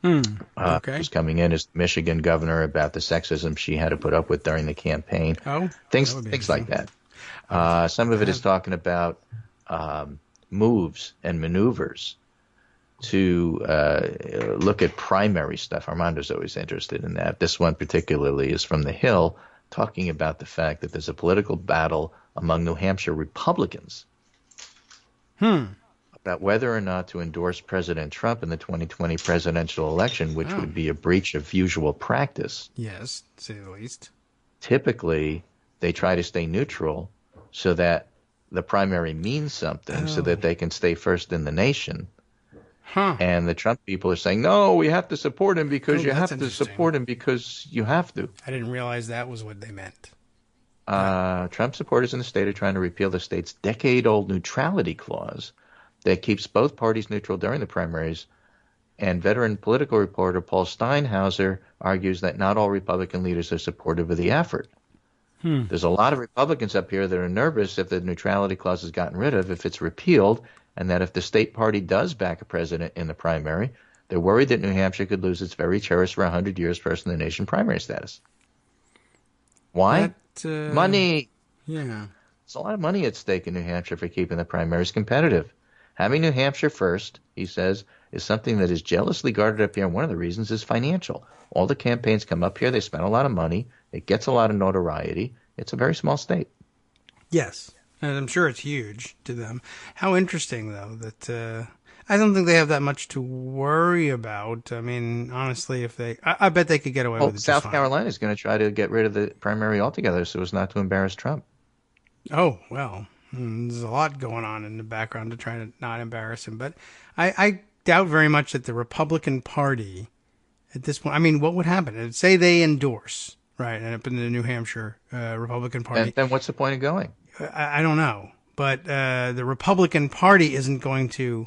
who's coming in as Michigan governor, about the sexism she had to put up with during the campaign. Oh, things like that. Some of it is talking about moves and maneuvers to look at primary stuff. Armando's always interested in that. This one particularly is from The Hill, talking about the fact that there's a political battle among New Hampshire Republicans about whether or not to endorse President Trump in the 2020 presidential election, which would be a breach of usual practice. Yes, to say the least. Typically, they try to stay neutral so that the primary means something, so that they can stay first in the nation. And the Trump people are saying, no, we have to support him because you have to support him because you have to. I didn't realize that was what they meant. Trump supporters in the state are trying to repeal the state's decade-old neutrality clause that keeps both parties neutral during the primaries. And veteran political reporter Paul Steinhauser argues that not all Republican leaders are supportive of the effort. There's a lot of Republicans up here that are nervous if the neutrality clause is gotten rid of, if it's repealed, and that if the state party does back a president in the primary, they're worried that New Hampshire could lose its very cherished for 100 years first in the nation primary status. Why? Money. Yeah. There's a lot of money at stake in New Hampshire for keeping the primaries competitive. Having New Hampshire first, he says, is something that is jealously guarded up here, and one of the reasons is financial. All the campaigns come up here. They spend a lot of money. It gets a lot of notoriety. It's a very small state. Yes, and I'm sure it's huge to them. How interesting, though, that I don't think they have that much to worry about. I mean, honestly, if I bet they could get away with it. South Carolina is going to try to get rid of the primary altogether so as not to embarrass Trump. Oh, well, there's a lot going on in the background to try to not embarrass him. But I doubt very much that the Republican Party at this point, I mean, what would happen? Say they endorse, right, and up in the New Hampshire Republican Party. And then what's the point of going? I don't know. But the Republican Party isn't going to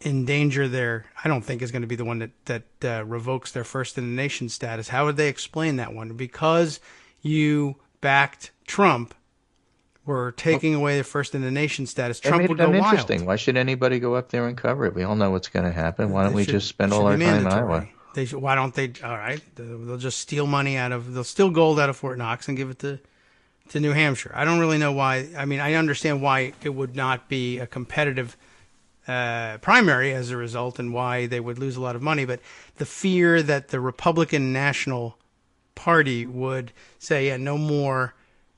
endanger I don't think is going to be the one that revokes their first in the nation status. How would they explain that one? Because you backed Trump, we're taking away the first in the nation status. Trump would go wild. Interesting. Why should anybody go up there and cover it? We all know what's going to happen. Why don't we just spend all our time in Iowa? Why don't they? All right, they'll just steal money they'll steal gold out of Fort Knox and give it to New Hampshire. I don't really know why. I mean, I understand why it would not be a competitive primary as a result, and why they would lose a lot of money. But the fear that the Republican National Party would say, yeah, no more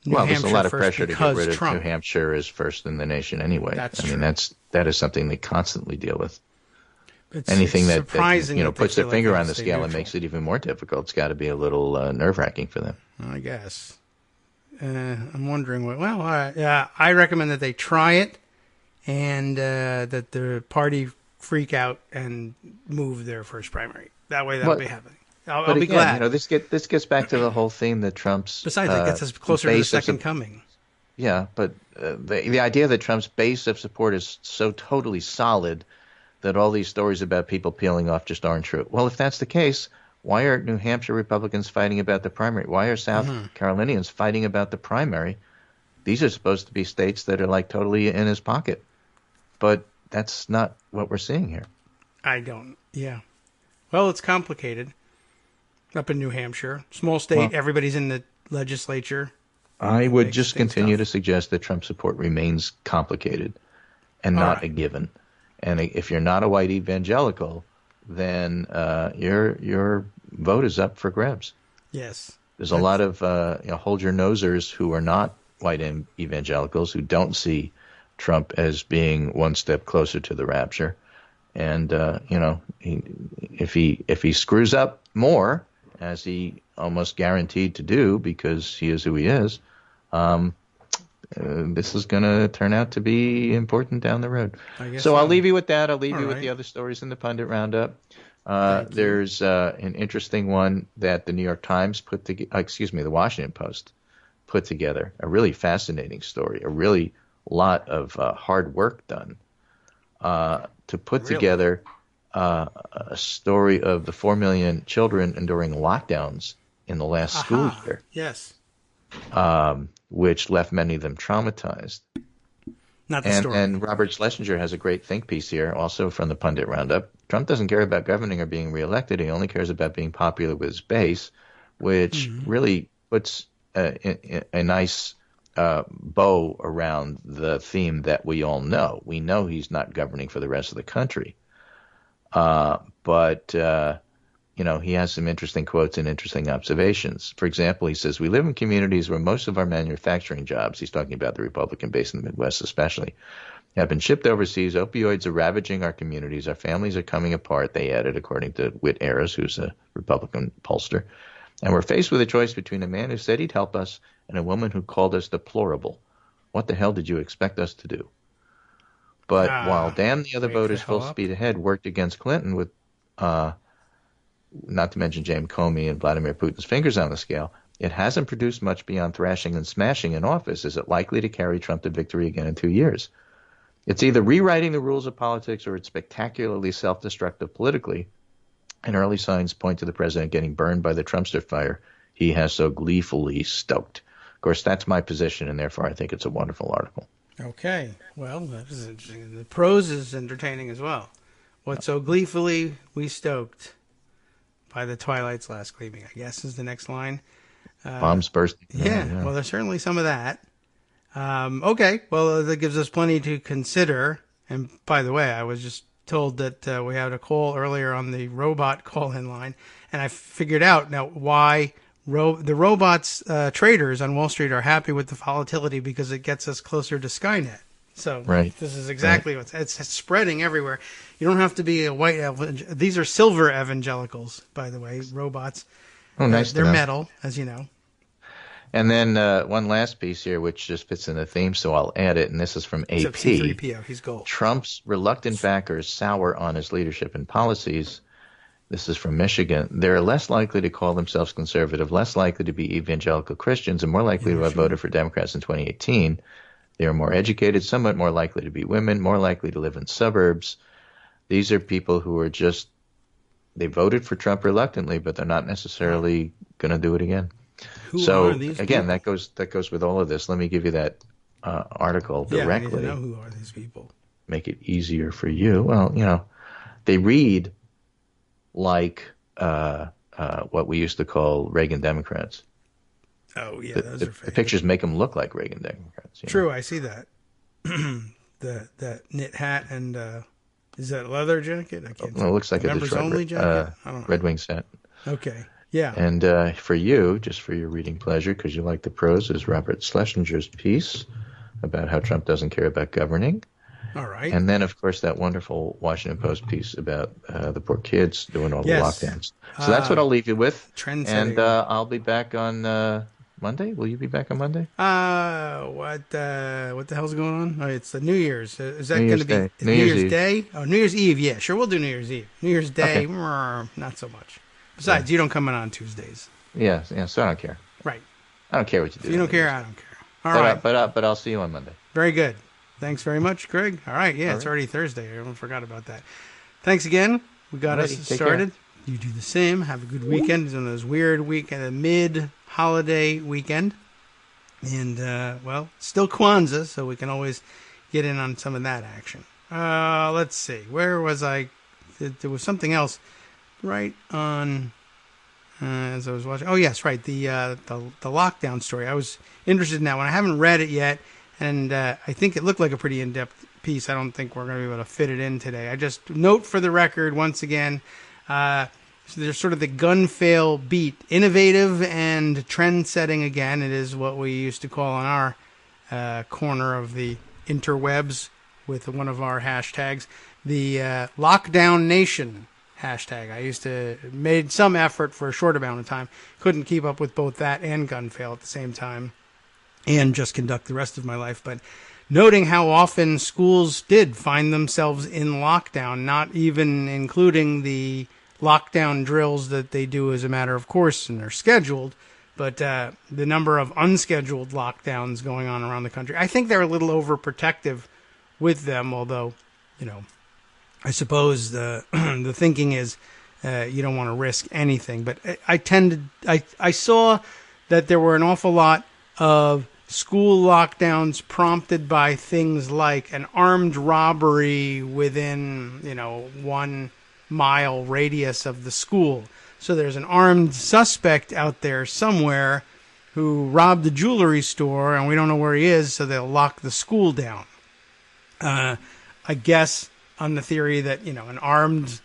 New Hampshire. There's a lot of pressure to get rid of Trump. New Hampshire as first in the nation anyway. That's true. That is something they constantly deal with. Anything that puts their finger on the scale and makes it even more difficult, it's got to be a little nerve-wracking for them. I guess. I'm wondering what. Well, I recommend that they try it, and that the party freak out and move their first primary. That way, that'll be happening. I'll be glad. This gets back to the whole theme that Trump's. Besides, it gets us closer to the second coming. Yeah, but the idea that Trump's base of support is so totally solid that all these stories about people peeling off just aren't true. Well, if that's the case, why are New Hampshire Republicans fighting about the primary? Why are South Carolinians fighting about the primary? These are supposed to be states that are like totally in his pocket. But that's not what we're seeing here. Yeah. Well, it's complicated. Up in New Hampshire. Small state, everybody's in the legislature. I would just continue to suggest that Trump support remains complicated and not a given. And if you're not a white evangelical, then your vote is up for grabs. Yes. There's a lot of hold your nosers who are not white evangelicals who don't see Trump as being one step closer to the rapture. And, if he screws up more, as he almost guaranteed to do because he is who he is, this is going to turn out to be important down the road. So I'll leave you with that. I'll leave you with the other stories in the Pundit Roundup. There's an interesting one that the New York Times the Washington Post put together, a really fascinating story, a really lot of hard work done to put together a story of the 4 million children enduring lockdowns in the last school year. Yes. Which left many of them traumatized. Not the story. And Robert Schlesinger has a great think piece here, also from the Pundit Roundup. Trump doesn't care about governing or being reelected. He only cares about being popular with his base, which really puts a nice bow around the theme that we all know. We know he's not governing for the rest of the country. But he has some interesting quotes and interesting observations. For example, he says, we live in communities where most of our manufacturing jobs, he's talking about the Republican base in the Midwest especially, have been shipped overseas. Opioids are ravaging our communities. Our families are coming apart, they added, according to Whit Ayers, who's a Republican pollster. And we're faced with a choice between a man who said he'd help us and a woman who called us deplorable. What the hell did you expect us to do? But while damn the other voters full speed ahead worked against Clinton with, not to mention James Comey and Vladimir Putin's fingers on the scale, it hasn't produced much beyond thrashing and smashing in office. Is it likely to carry Trump to victory again in 2 years? It's either rewriting the rules of politics or it's spectacularly self-destructive politically, and early signs point to the president getting burned by the Trumpster fire he has so gleefully stoked. Of course, that's my position, and therefore I think it's a wonderful article. Okay. Well, that is interesting. The prose is entertaining as well. What so gleefully we stoked by the twilight's last gleaming, I guess, is the next line. Bombs bursting. Yeah, well, there's certainly some of that. Okay, well, that gives us plenty to consider. And by the way, I was just told that we had a call earlier on the robot call-in line, and I figured out now why the robots traders on Wall Street are happy with the volatility, because it gets us closer to Skynet. So This is exactly what's it's spreading everywhere. You don't have to be a white. These are silver evangelicals, by the way, robots. Oh, nice. They're metal, as you know. And then one last piece here, which just fits in the theme, so I'll add it, and this is from AP. PEP Hes Gold. Trump's reluctant backers sour on his leadership and policies. This is from Michigan. They're less likely to call themselves conservative, less likely to be evangelical Christians, and more likely to have voted for Democrats in 2018. They are more educated, somewhat more likely to be women, more likely to live in suburbs. These are people who are just, they voted for Trump reluctantly, but they're not necessarily going to do it again. Who are these again, people? that goes with all of this. Let me give you that article directly. Yeah, I need to know who are these people. Make it easier for you. Well, they read like what we used to call Reagan Democrats. Oh, yeah, those are fake. The pictures make them look like Reagan Democrats. True, I see that. That knit hat and is that leather jacket? I can't. Well, it looks like a members only jacket. I don't know. Red Wings hat. Okay, yeah. And for you, just for your reading pleasure, because you like the prose, is Robert Schlesinger's piece about how Trump doesn't care about governing. All right. And then, of course, that wonderful Washington Post piece about the poor kids doing all the lockdowns. So that's what I'll leave you with. Trendsetting. And I'll be back on Monday? Will you be back on Monday? What the hell's going on? Oh, it's the New Year's. Is that New going to Year's be Day. New Year's Eve. Day? Oh, New Year's Eve. Yeah, sure. We'll do New Year's Eve. New Year's Day, Okay. Not so much. Besides, you don't come in on Tuesdays. Yeah, so I don't care. Right. I don't care what you do. If you don't care, I don't care. All but, right. But I'll see you on Monday. Very good. Thanks very much, Greg. All right. Yeah, All it's right. already Thursday. I forgot about that. Thanks again. We got us Alrighty, take started. care. You do the same. Have a good weekend. It's one of those weird weekend, a mid-holiday weekend. And, still Kwanzaa, so we can always get in on some of that action. Let's see. Where was I? There was something else right on as I was watching. Oh, yes, right. The lockdown story. I was interested in that one. I haven't read it yet, and I think it looked like a pretty in-depth piece. I don't think we're going to be able to fit it in today. I just note for the record, once again, so there's sort of the gun fail beat. Innovative and trend-setting again. It is what we used to call on our corner of the interwebs with one of our hashtags, the Lockdown Nation hashtag. I used to made some effort for a short amount of time. Couldn't keep up with both that and gun fail at the same time and just conduct the rest of my life. But noting how often schools did find themselves in lockdown, not even including the lockdown drills that they do as a matter of course and they're scheduled, but the number of unscheduled lockdowns going on around the country. I think they're a little overprotective with them, although, I suppose the the thinking is you don't want to risk anything. But I saw that there were an awful lot of school lockdowns prompted by things like an armed robbery within 1 mile radius of the school. So there's an armed suspect out there somewhere who robbed the jewelry store, and we don't know where he is, so they'll lock the school down. I guess on the theory that, an armed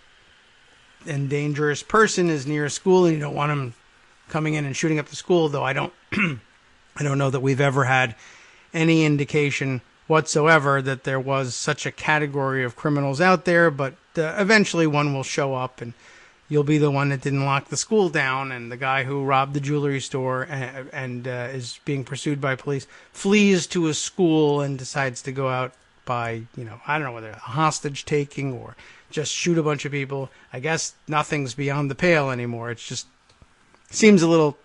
and dangerous person is near a school and you don't want him coming in and shooting up the school, though I don't I don't know that we've ever had any indication whatsoever that there was such a category of criminals out there, but eventually one will show up and you'll be the one that didn't lock the school down, and the guy who robbed the jewelry store and is being pursued by police flees to a school and decides to go out by, I don't know whether a hostage taking or just shoot a bunch of people. I guess nothing's beyond the pale anymore. It's just seems a little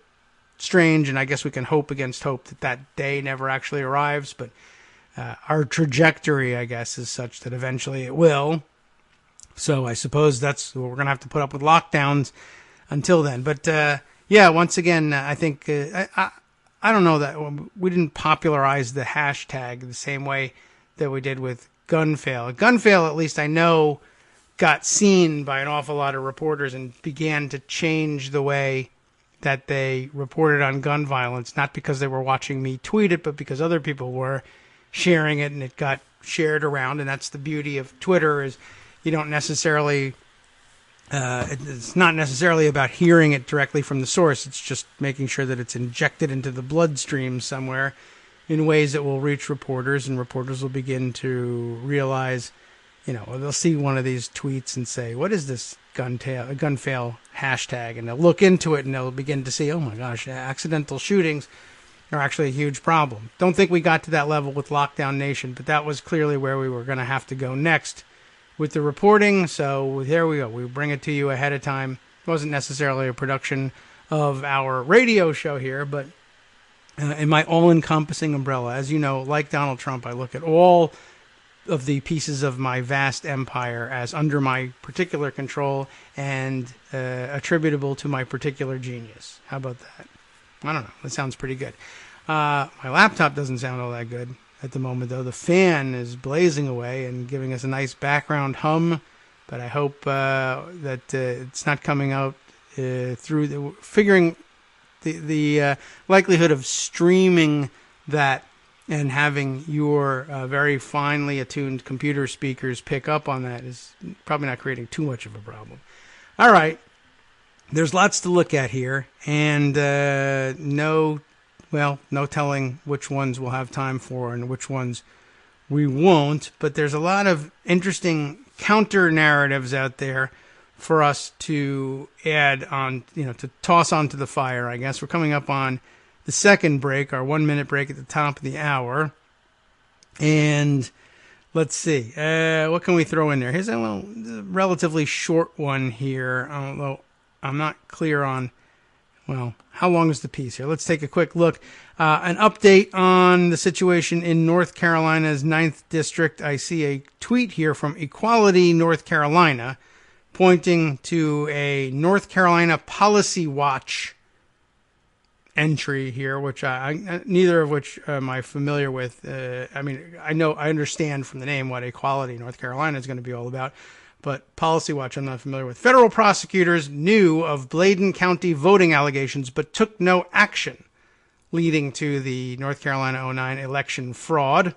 strange, and I guess we can hope against hope that day never actually arrives, but our trajectory, I guess, is such that eventually it will. So I suppose that's what we're going to have to put up with lockdowns until then. But, once again, I think, I don't know that we didn't popularize the hashtag the same way that we did with gun fail. Gun fail, at least I know, got seen by an awful lot of reporters and began to change the way that they reported on gun violence, not because they were watching me tweet it, but because other people were sharing it and it got shared around. And that's the beauty of Twitter, is you don't necessarily, it's not necessarily about hearing it directly from the source. It's just making sure that it's injected into the bloodstream somewhere in ways that will reach reporters, and reporters will begin to realize, they'll see one of these tweets and say, what is this gun fail hashtag? And they'll look into it and they'll begin to see, oh my gosh, accidental shootings are actually a huge problem. Don't think we got to that level with Lockdown Nation, but that was clearly where we were going to have to go next with the reporting. So there we go. We bring it to you ahead of time. It wasn't necessarily a production of our radio show here, but in my all-encompassing umbrella. As you know, like Donald Trump, I look at all of the pieces of my vast empire as under my particular control and attributable to my particular genius. How about that? I don't know. That sounds pretty good. My laptop doesn't sound all that good at the moment, though. The fan is blazing away and giving us a nice background hum, but I hope that it's not coming out through the... Figuring the likelihood of streaming that and having your very finely attuned computer speakers pick up on that is probably not creating too much of a problem. All right. There's lots to look at here, and no telling which ones we'll have time for and which ones we won't, but there's a lot of interesting counter narratives out there for us to add on, to toss onto the fire, I guess. We're coming up on the second break, our 1 minute break at the top of the hour. And let's see, what can we throw in there? Here's a relatively short one here, although I'm not clear on, well, how long is the piece here? Let's take a quick look. An update on the situation in North Carolina's 9th District. I see a tweet here from Equality North Carolina pointing to a North Carolina Policy Watch entry here, which neither of which am I familiar with. I understand from the name what Equality North Carolina is going to be all about, but Policy Watch I'm not familiar with. Federal prosecutors knew of Bladen County voting allegations but took no action, leading to the North Carolina 2009 election fraud.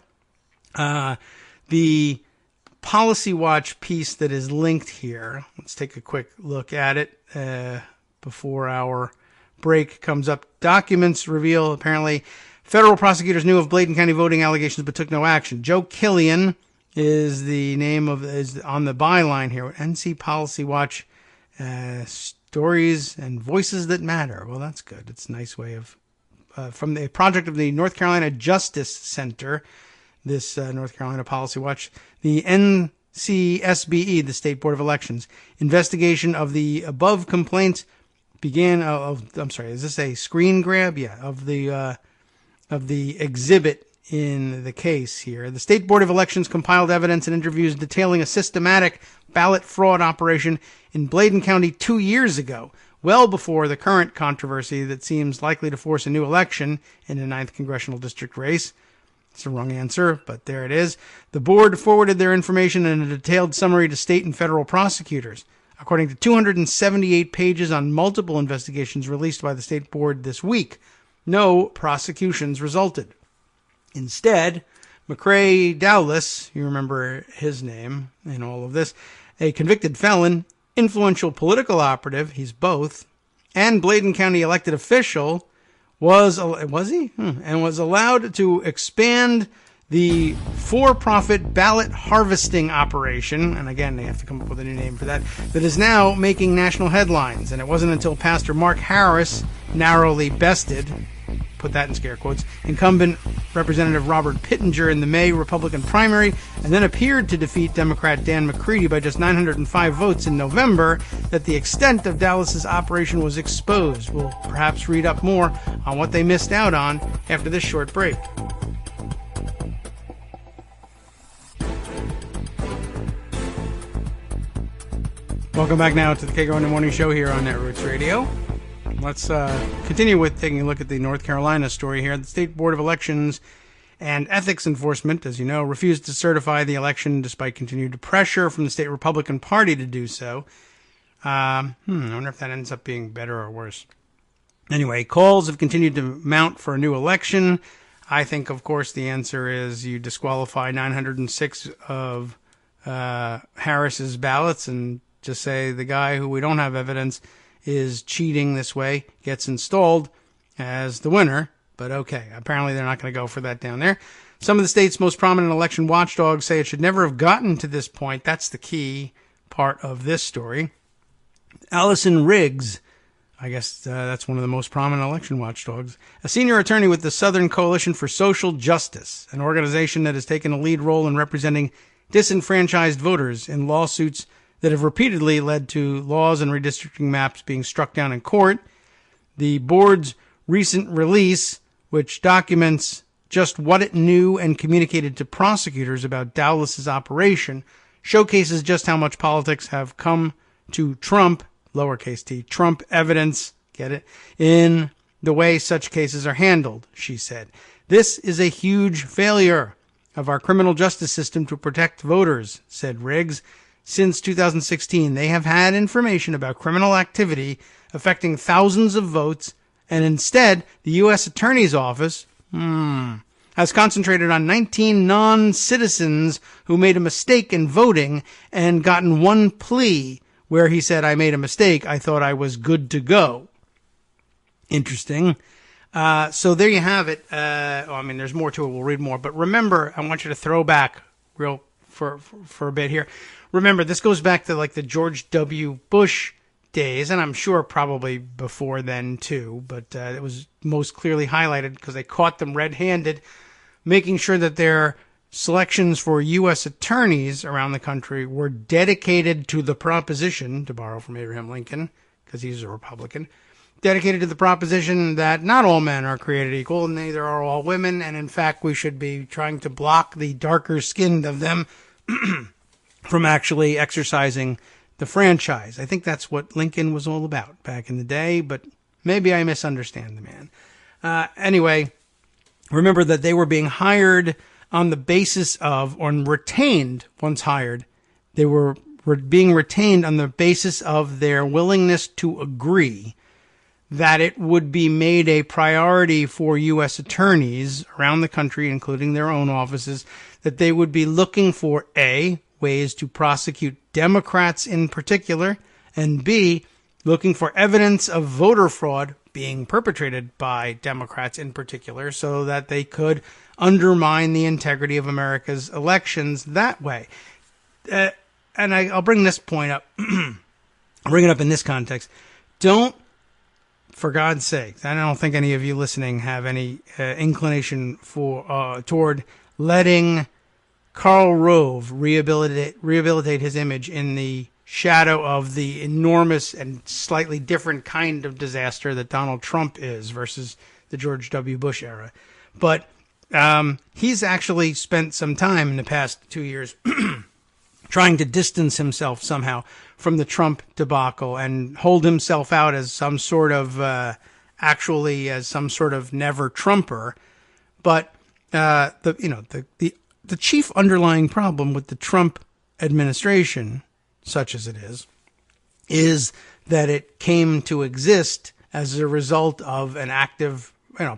The Policy Watch piece that is linked here, let's take a quick look at it before our break comes up. Documents reveal apparently federal prosecutors knew of Bladen County voting allegations but took no action. Joe Killian is the name is on the byline here. NC Policy Watch, stories and voices that matter. Well, that's good. It's a nice way of from the project of the North Carolina Justice Center. This North Carolina Policy Watch, the NCSBE, the State Board of Elections, investigation of the above complaints began. I'm sorry, is this a screen grab? Yeah, of the exhibit in the case here. The State Board of Elections compiled evidence and interviews detailing a systematic ballot fraud operation in Bladen County 2 years ago, well before the current controversy that seems likely to force a new election in the 9th Congressional District race. It's the wrong answer, but there it is. The board forwarded their information in a detailed summary to state and federal prosecutors. According to 278 pages on multiple investigations released by the state board this week, no prosecutions resulted. Instead, McCrae Dowless, you remember his name in all of this, a convicted felon, influential political operative, he's both, and Bladen County elected official, was allowed to expand the for-profit ballot harvesting operation, and again, they have to come up with a new name for that is now making national headlines. And it wasn't until Pastor Mark Harris narrowly bested, put that in scare quotes, incumbent Representative Robert Pittenger in the May Republican primary, and then appeared to defeat Democrat Dan McCready by just 905 votes in November, that the extent of Dallas's operation was exposed. We'll perhaps read up more on what they missed out on after this short break. Welcome back now to the Kagro in the Morning Show here on Netroots Radio. Let's continue with taking a look at the North Carolina story here. The State Board of Elections and Ethics Enforcement, as you know, refused to certify the election despite continued pressure from the state Republican Party to do so. I wonder if that ends up being better or worse. Anyway, calls have continued to mount for a new election. I think, of course, the answer is you disqualify 906 of Harris's ballots and just say the guy who we don't have evidence is cheating this way gets installed as the winner. But okay, apparently they're not going to go for that down there. Some of the state's most prominent election watchdogs say it should never have gotten to this point. That's the key part of this story. Allison Riggs, I guess that's one of the most prominent election watchdogs, a senior attorney with the Southern Coalition for Social Justice, an organization that has taken a lead role in representing disenfranchised voters in lawsuits that have repeatedly led to laws and redistricting maps being struck down in court. The board's recent release, which documents just what it knew and communicated to prosecutors about Dowless's operation, showcases just how much politics have come to trump, lowercase t, trump evidence, get it, in the way such cases are handled, she said. This is a huge failure of our criminal justice system to protect voters, said Riggs. Since 2016, they have had information about criminal activity affecting thousands of votes, and instead, the U.S. Attorney's Office has concentrated on 19 non-citizens who made a mistake in voting and gotten one plea where he said, I made a mistake, I thought I was good to go. Interesting. So there you have it. There's more to it. We'll read more. But remember, I want you to throw back for a bit here. Remember, this goes back to like the George W. Bush days, and I'm sure probably before then too, but it was most clearly highlighted because they caught them red-handed, making sure that their selections for U.S. attorneys around the country were dedicated to the proposition, to borrow from Abraham Lincoln, because he's a Republican, dedicated to the proposition that not all men are created equal, and neither are all women, and in fact we should be trying to block the darker skinned of them from actually exercising the franchise. I think that's what Lincoln was all about back in the day, but maybe I misunderstand the man. Anyway, remember that they were being hired on the basis of, or retained once hired, they were being retained on the basis of their willingness to agree that it would be made a priority for U.S. attorneys around the country, including their own offices, that they would be looking for A, ways to prosecute Democrats in particular, and B, looking for evidence of voter fraud being perpetrated by Democrats in particular, so that they could undermine the integrity of America's elections that way. And I'll bring this point up. I'll bring it up in this context. Don't, for God's sake, I don't think any of you listening have any inclination toward letting Karl Rove rehabilitate his image in the shadow of the enormous and slightly different kind of disaster that Donald Trump is versus the George W. Bush era. But he's actually spent some time in the past 2 years trying to distance himself somehow from the Trump debacle and hold himself out as some sort of as some sort of never Trumper. But the chief underlying problem with the Trump administration, such as it is that it came to exist as a result of an active,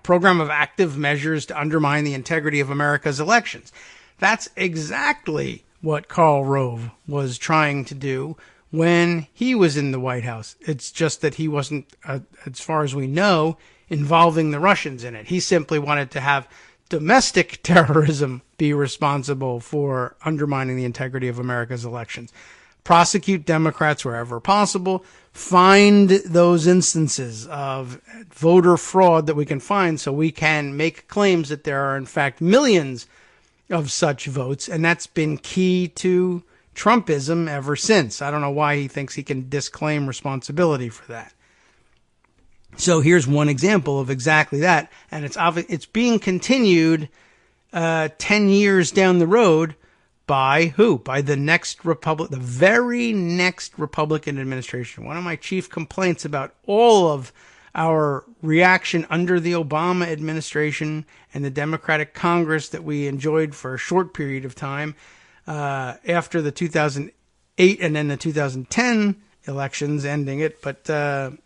program of active measures to undermine the integrity of America's elections. That's exactly what Karl Rove was trying to do when he was in the White House. It's just that he wasn't, as far as we know, involving the Russians in it. He simply wanted to have domestic terrorism be responsible for undermining the integrity of America's elections. Prosecute Democrats wherever possible. Find those instances of voter fraud that we can find so we can make claims that there are, in fact, millions of such votes. And that's been key to Trumpism ever since. I don't know why he thinks he can disclaim responsibility for that. So here's one example of exactly that. And it's being continued 10 years down the road by who? By the very next Republican administration. One of my chief complaints about all of our reaction under the Obama administration and the Democratic Congress that we enjoyed for a short period of time after the 2008 and then the 2010 elections ending it. But one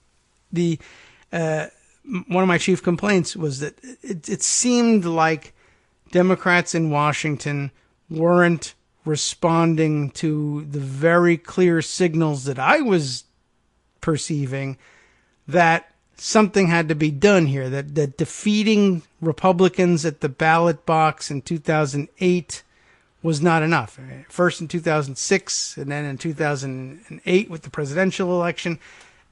of my chief complaints was that it seemed like Democrats in Washington weren't responding to the very clear signals that I was perceiving that something had to be done here, that defeating Republicans at the ballot box in 2008 was not enough. First in 2006 and then in 2008 with the presidential election,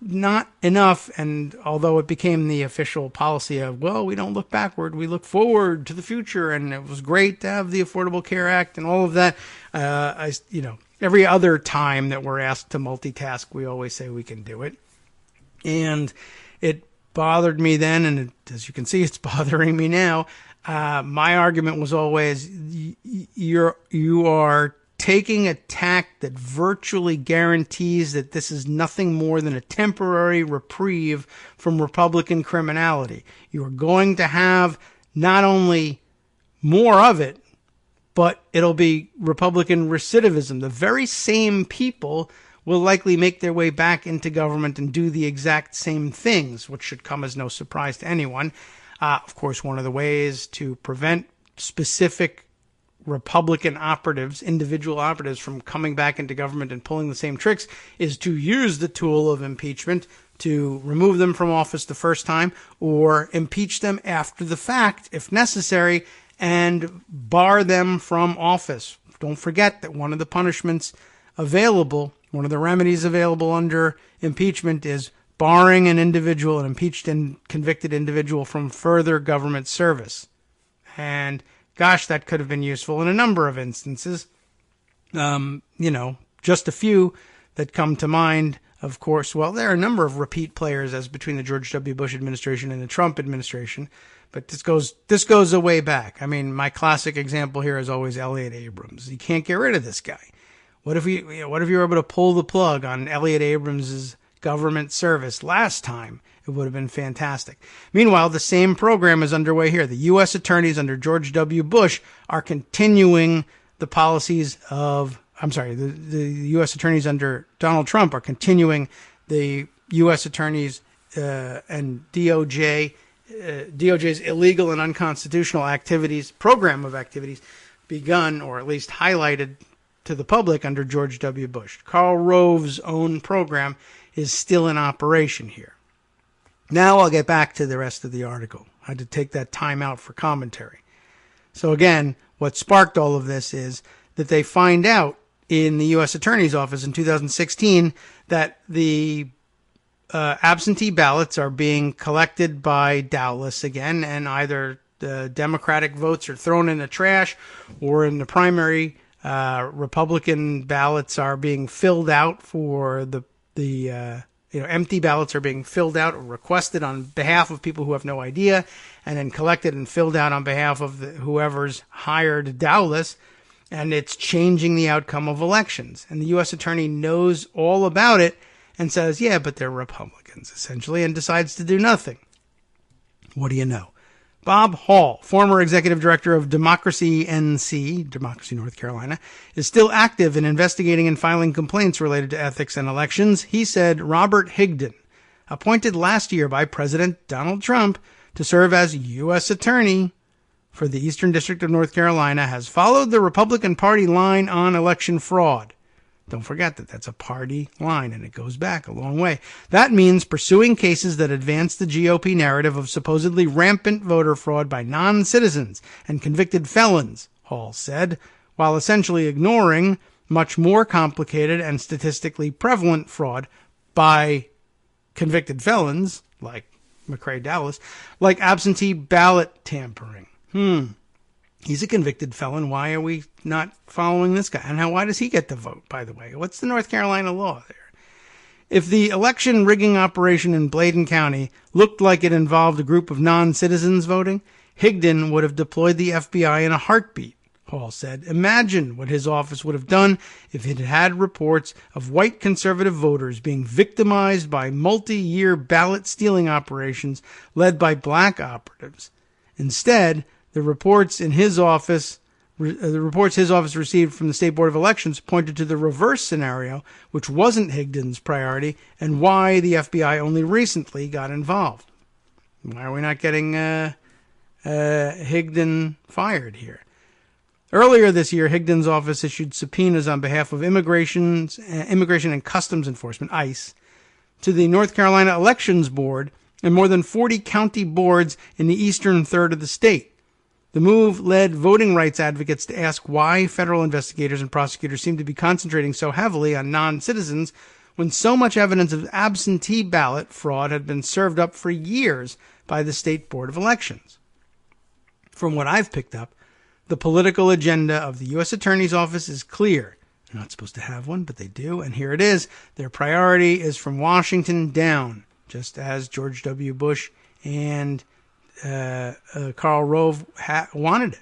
not enough. And although it became the official policy of, well, we don't look backward, we look forward to the future, and it was great to have the Affordable Care Act and all of that, every other time that we're asked to multitask, we always say we can do it. And it bothered me then, and as you can see, it's bothering me now. My argument was always, you are taking a tack that virtually guarantees that this is nothing more than a temporary reprieve from Republican criminality. You are going to have not only more of it, but it'll be Republican recidivism. The very same people will likely make their way back into government and do the exact same things, which should come as no surprise to anyone. Of course, one of the ways to prevent specific Republican operatives, individual operatives, from coming back into government and pulling the same tricks is to use the tool of impeachment to remove them from office the first time or impeach them after the fact, if necessary, and bar them from office. Don't forget that one of the punishments available, one of the remedies available under impeachment is barring an individual, an impeached and convicted individual, from further government service. And gosh, that could have been useful in a number of instances. Just a few that come to mind, of course. Well, there are a number of repeat players as between the George W. Bush administration and the Trump administration, but this goes a way back. I mean, my classic example here is always Elliott Abrams. You can't get rid of this guy. What if you were able to pull the plug on Elliott Abrams's government service last time? It would have been fantastic. Meanwhile, the same program is underway here. The U.S. attorneys under George W. Bush are continuing the policies of, the U.S. attorneys under Donald Trump are continuing the U.S. attorneys and DOJ's illegal and unconstitutional program of activities begun, or at least highlighted to the public, under George W. Bush. Karl Rove's own program is still in operation here. Now I'll get back to the rest of the article. I had to take that time out for commentary. So again, what sparked all of this is that they find out in the U.S. Attorney's Office in 2016 that the absentee ballots are being collected by Dallas again, and either the Democratic votes are thrown in the trash, or in the primary, Republican ballots are being filled out for empty ballots are being filled out or requested on behalf of people who have no idea, and then collected and filled out on behalf of whoever's hired Dallas, and it's changing the outcome of elections. And the U.S. attorney knows all about it and says, yeah, but they're Republicans, essentially, and decides to do nothing. What do you know? Bob Hall, former executive director of Democracy NC, Democracy North Carolina, is still active in investigating and filing complaints related to ethics and elections. He said Robert Higdon, appointed last year by President Donald Trump to serve as U.S. attorney for the Eastern District of North Carolina, has followed the Republican Party line on election fraud. Don't forget that that's a party line, and it goes back a long way. That means pursuing cases that advance the GOP narrative of supposedly rampant voter fraud by non-citizens and convicted felons, Hall said, while essentially ignoring much more complicated and statistically prevalent fraud by convicted felons, like McCrae Dallas, like absentee ballot tampering. He's a convicted felon. Why are we not following this guy? And why does he get the vote, by the way? What's the North Carolina law there? If the election rigging operation in Bladen County looked like it involved a group of non-citizens voting, Higdon would have deployed the FBI in a heartbeat, Hall said. Imagine what his office would have done if it had reports of white conservative voters being victimized by multi-year ballot stealing operations led by black operatives. Instead, the reports his office received from the State Board of Elections pointed to the reverse scenario, which wasn't Higdon's priority, and why the FBI only recently got involved. Why are we not getting Higdon fired here? Earlier this year, Higdon's office issued subpoenas on behalf of Immigration and Customs Enforcement, ICE, to the North Carolina Elections Board and more than 40 county boards in the eastern third of the state. The move led voting rights advocates to ask why federal investigators and prosecutors seem to be concentrating so heavily on non-citizens when so much evidence of absentee ballot fraud had been served up for years by the State Board of Elections. From what I've picked up, the political agenda of the U.S. Attorney's Office is clear. They're not supposed to have one, but they do, and here it is. Their priority is from Washington down, just as George W. Bush and Karl Rove wanted it.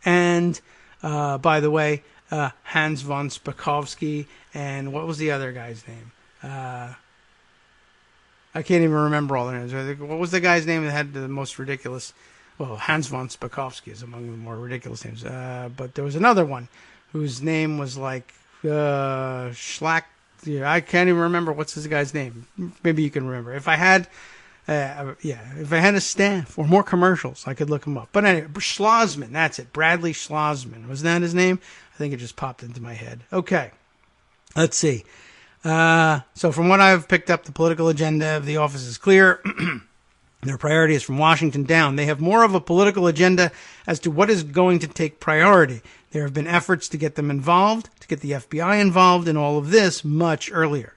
And, by the way, Hans von Spakovsky and what was the other guy's name? I can't even remember all their names. What was the guy's name that had the most ridiculous? Well, Hans von Spakovsky is among the more ridiculous names. But there was another one whose name was like Schlack. I can't even remember what's this guy's name. Maybe you can remember. If I had a staff or more commercials, I could look him up. But anyway, Schlossman, that's it. Bradley Schlossman. Wasn't that his name? I think it just popped into my head. Okay, let's see. So from what I've picked up, the political agenda of the office is clear. Their priority is from Washington down. They have more of a political agenda as to what is going to take priority. There have been efforts to get them involved, to get the FBI involved in all of this much earlier.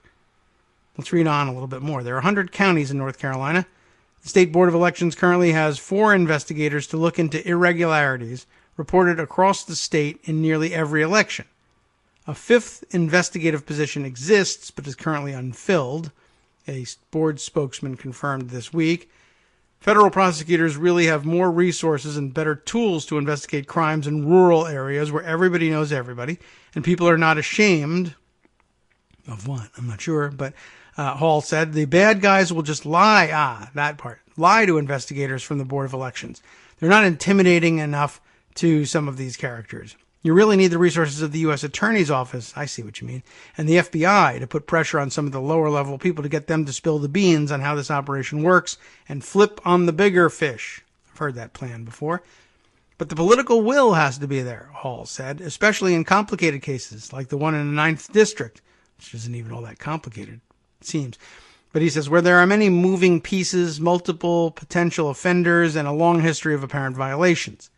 Let's read on a little bit more. There are 100 counties in North Carolina. The State Board of Elections currently has 4 investigators to look into irregularities reported across the state in nearly every election. A 5th investigative position exists, but is currently unfilled, a board spokesman confirmed this week. Federal prosecutors really have more resources and better tools to investigate crimes in rural areas where everybody knows everybody, and people are not ashamed of what? I'm not sure, but Hall said the bad guys will just lie. That part. Lie to investigators from the Board of Elections. They're not intimidating enough to some of these characters. You really need the resources of the U.S. Attorney's Office, I see what you mean, and the FBI to put pressure on some of the lower level people to get them to spill the beans on how this operation works and flip on the bigger fish. I've heard that plan before. But the political will has to be there, Hall said, especially in complicated cases like the one in the 9th District, which isn't even all that complicated, it seems. But he says, where there are many moving pieces, multiple potential offenders, and a long history of apparent violations.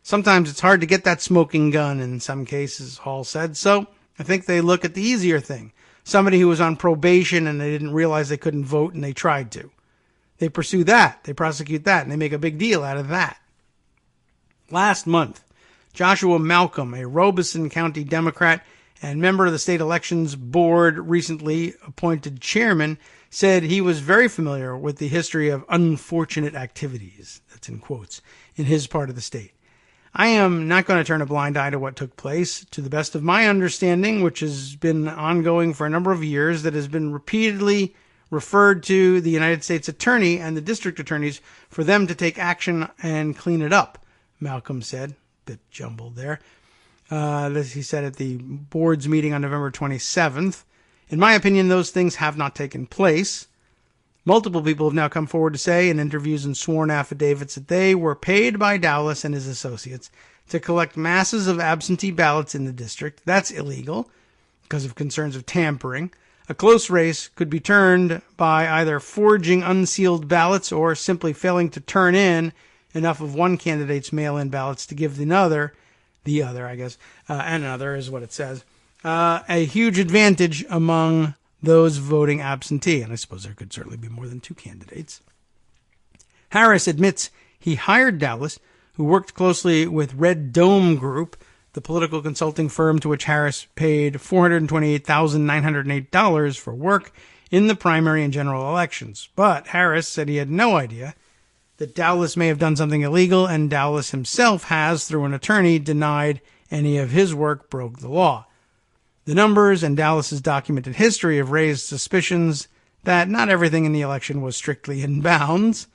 Sometimes it's hard to get that smoking gun in some cases, Hall said, so I think they look at the easier thing. Somebody who was on probation and they didn't realize they couldn't vote and they tried to. They pursue that, they prosecute that, and they make a big deal out of that. Last month, Joshua Malcolm, a Robeson County Democrat and member of the state elections board, recently appointed chairman, said he was very familiar with the history of unfortunate activities, that's in quotes, in his part of the state. I am not going to turn a blind eye to what took place. To the best of my understanding, which has been ongoing for a number of years, that has been repeatedly referred to the United States Attorney and the district attorneys for them to take action and clean it up, Malcolm said. Bit jumbled there. This he said at the board's meeting on November 27th. In my opinion, those things have not taken place. Multiple people have now come forward to say in interviews and sworn affidavits that they were paid by Dowless and his associates to collect masses of absentee ballots in the district. That's illegal because of concerns of tampering. A close race could be turned by either forging unsealed ballots or simply failing to turn in enough of one candidate's mail-in ballots to give and another is what it says, a huge advantage among those voting absentee, and I suppose there could certainly be more than 2 candidates. Harris admits he hired Dowless, who worked closely with Red Dome Group, the political consulting firm to which Harris paid $428,908 for work in the primary and general elections. But Harris said he had no idea that Dowless may have done something illegal, and Dowless himself has, through an attorney, denied any of his work broke the law. The numbers and Dowless's documented history have raised suspicions that not everything in the election was strictly in bounds.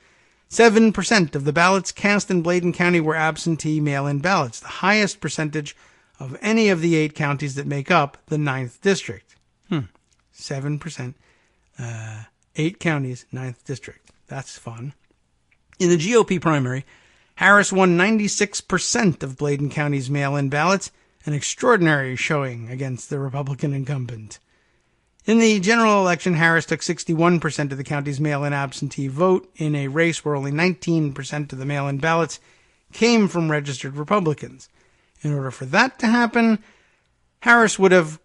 7% of the ballots cast in Bladen County were absentee mail-in ballots, the highest percentage of any of the 8 counties that make up the 9th District. 7%. 8 counties, 9th District. That's fun. In the GOP primary, Harris won 96% of Bladen County's mail-in ballots, an extraordinary showing against the Republican incumbent. In the general election, Harris took 61% of the county's mail-in absentee vote in a race where only 19% of the mail-in ballots came from registered Republicans. In order for that to happen, Harris would have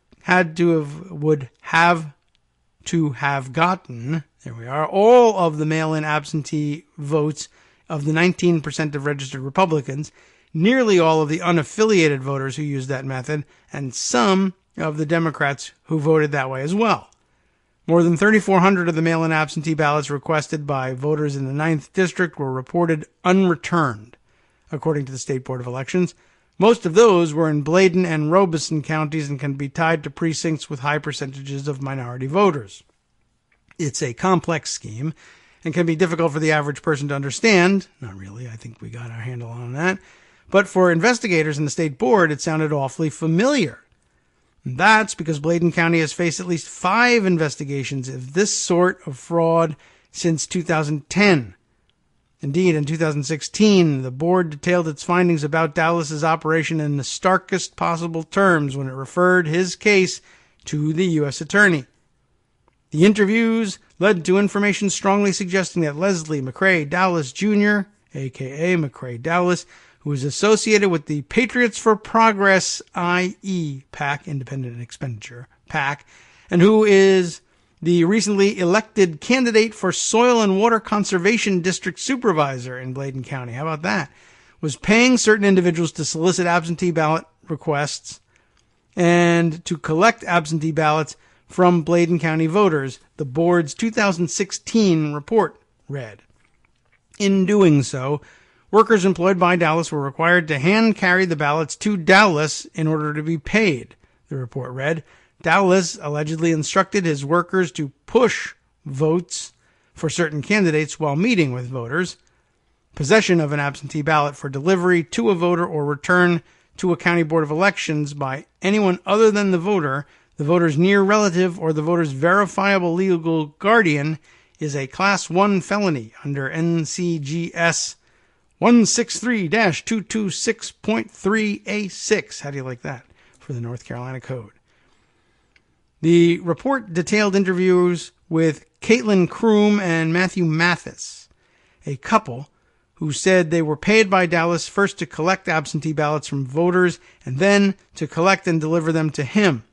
gotten, there we are, all of the mail-in absentee votes of the 19% of registered Republicans, nearly all of the unaffiliated voters who used that method, and some of the Democrats who voted that way as well. More than 3,400 of the mail-in absentee ballots requested by voters in the 9th District were reported unreturned, according to the State Board of Elections. Most of those were in Bladen and Robeson counties and can be tied to precincts with high percentages of minority voters. It's a complex scheme and can be difficult for the average person to understand. Not really, I think we got our handle on that. But for investigators in the state board, it sounded awfully familiar. And that's because Bladen County has faced at least 5 investigations of this sort of fraud since 2010. Indeed, in 2016, the board detailed its findings about Dowless's operation in the starkest possible terms when it referred his case to the U.S. Attorney. The interviews led to information strongly suggesting that Leslie McCrae Dowless Jr., a.k.a. McCrae Dowless, who is associated with the Patriots for Progress, i.e. PAC, Independent Expenditure, PAC, and who is the recently elected candidate for Soil and Water Conservation District Supervisor in Bladen County. How about that? Was paying certain individuals to solicit absentee ballot requests and to collect absentee ballots from Bladen County voters, the board's 2016 report read. In doing so, workers employed by Dowless were required to hand carry the ballots to Dowless in order to be paid, the report read. Dowless allegedly instructed his workers to push votes for certain candidates while meeting with voters. Possession of an absentee ballot for delivery to a voter or return to a county board of elections by anyone other than the voter's near relative, or the voter's verifiable legal guardian is a Class 1 felony under NCGS 163-226.3A6. How do you like that for the North Carolina Code? The report detailed interviews with Caitlin Kroom and Matthew Mathis, a couple who said they were paid by Dowless first to collect absentee ballots from voters and then to collect and deliver them to him.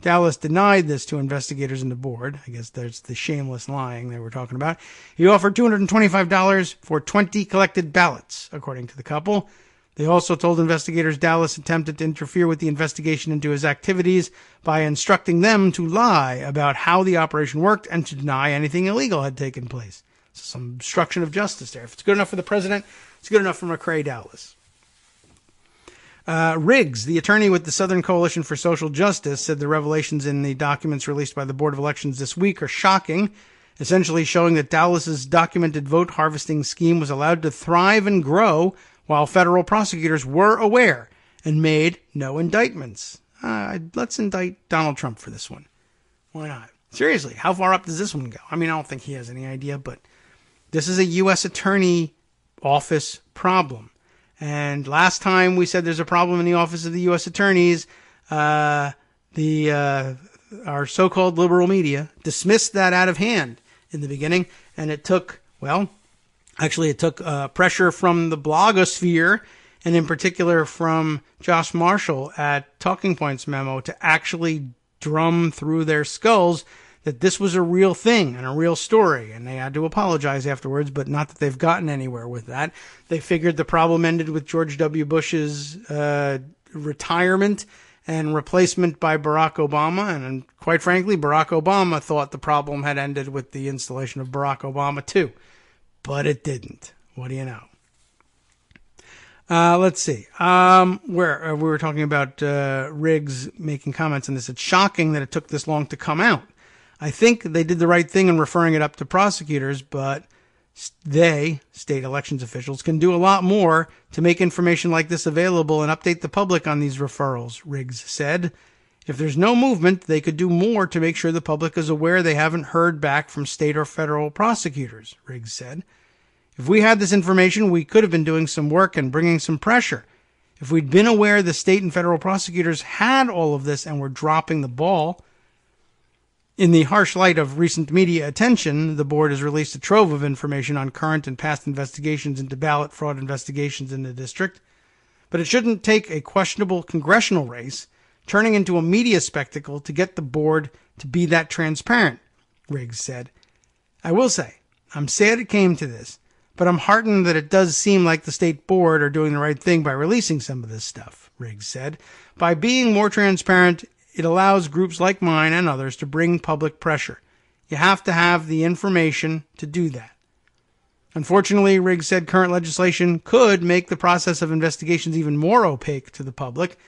Dowless denied this to investigators and the board. I guess there's the shameless lying they were talking about. He offered $225 for 20 collected ballots, according to the couple. They also told investigators Dowless attempted to interfere with the investigation into his activities by instructing them to lie about how the operation worked and to deny anything illegal had taken place. So some obstruction of justice there. If it's good enough for the president, it's good enough for McCrae Dowless. Riggs, the attorney with the Southern Coalition for Social Justice, said the revelations in the documents released by the Board of Elections this week are shocking, essentially showing that Dowless's documented vote harvesting scheme was allowed to thrive and grow while federal prosecutors were aware and made no indictments. Let's indict Donald Trump for this one. Why not? Seriously, how far up does this one go? I mean, I don't think he has any idea, but this is a U.S. Attorney Office problem. And last time we said there's a problem in the Office of the U.S. Attorneys, our so-called liberal media dismissed that out of hand in the beginning, and it took, pressure from the blogosphere, and in particular from Josh Marshall at Talking Points Memo to actually drum through their skulls that this was a real thing and a real story. And they had to apologize afterwards, but not that they've gotten anywhere with that. They figured the problem ended with George W. Bush's retirement and replacement by Barack Obama. And quite frankly, Barack Obama thought the problem had ended with the installation of Barack Obama too. But it didn't. What do you know? Let's see. Where we were talking about Riggs making comments on this. It's shocking that it took this long to come out. I think they did the right thing in referring it up to prosecutors, but they, state elections officials, can do a lot more to make information like this available and update the public on these referrals, Riggs said. If there's no movement, they could do more to make sure the public is aware they haven't heard back from state or federal prosecutors, Riggs said. If we had this information, we could have been doing some work and bringing some pressure. If we'd been aware the state and federal prosecutors had all of this and were dropping the ball. In the harsh light of recent media attention, the board has released a trove of information on current and past investigations into ballot fraud investigations in the district. But it shouldn't take a questionable congressional race turning into a media spectacle to get the board to be that transparent, Riggs said. I will say, I'm sad it came to this, but I'm heartened that it does seem like the state board are doing the right thing by releasing some of this stuff, Riggs said. By being more transparent, it allows groups like mine and others to bring public pressure. You have to have the information to do that. Unfortunately, Riggs said current legislation could make the process of investigations even more opaque to the public.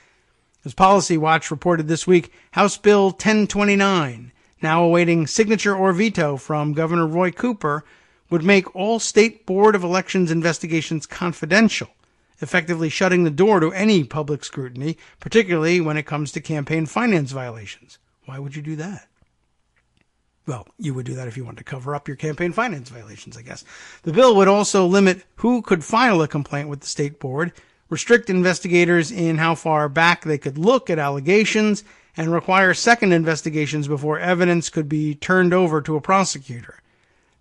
As Policy Watch reported this week, House Bill 1029, now awaiting signature or veto from Governor Roy Cooper, would make all state board of elections investigations confidential, effectively shutting the door to any public scrutiny, particularly when it comes to campaign finance violations. Why would you do that? Well, you would do that if you wanted to cover up your campaign finance violations, I guess. The bill would also limit who could file a complaint with the state board, restrict investigators in how far back they could look at allegations, and require second investigations before evidence could be turned over to a prosecutor.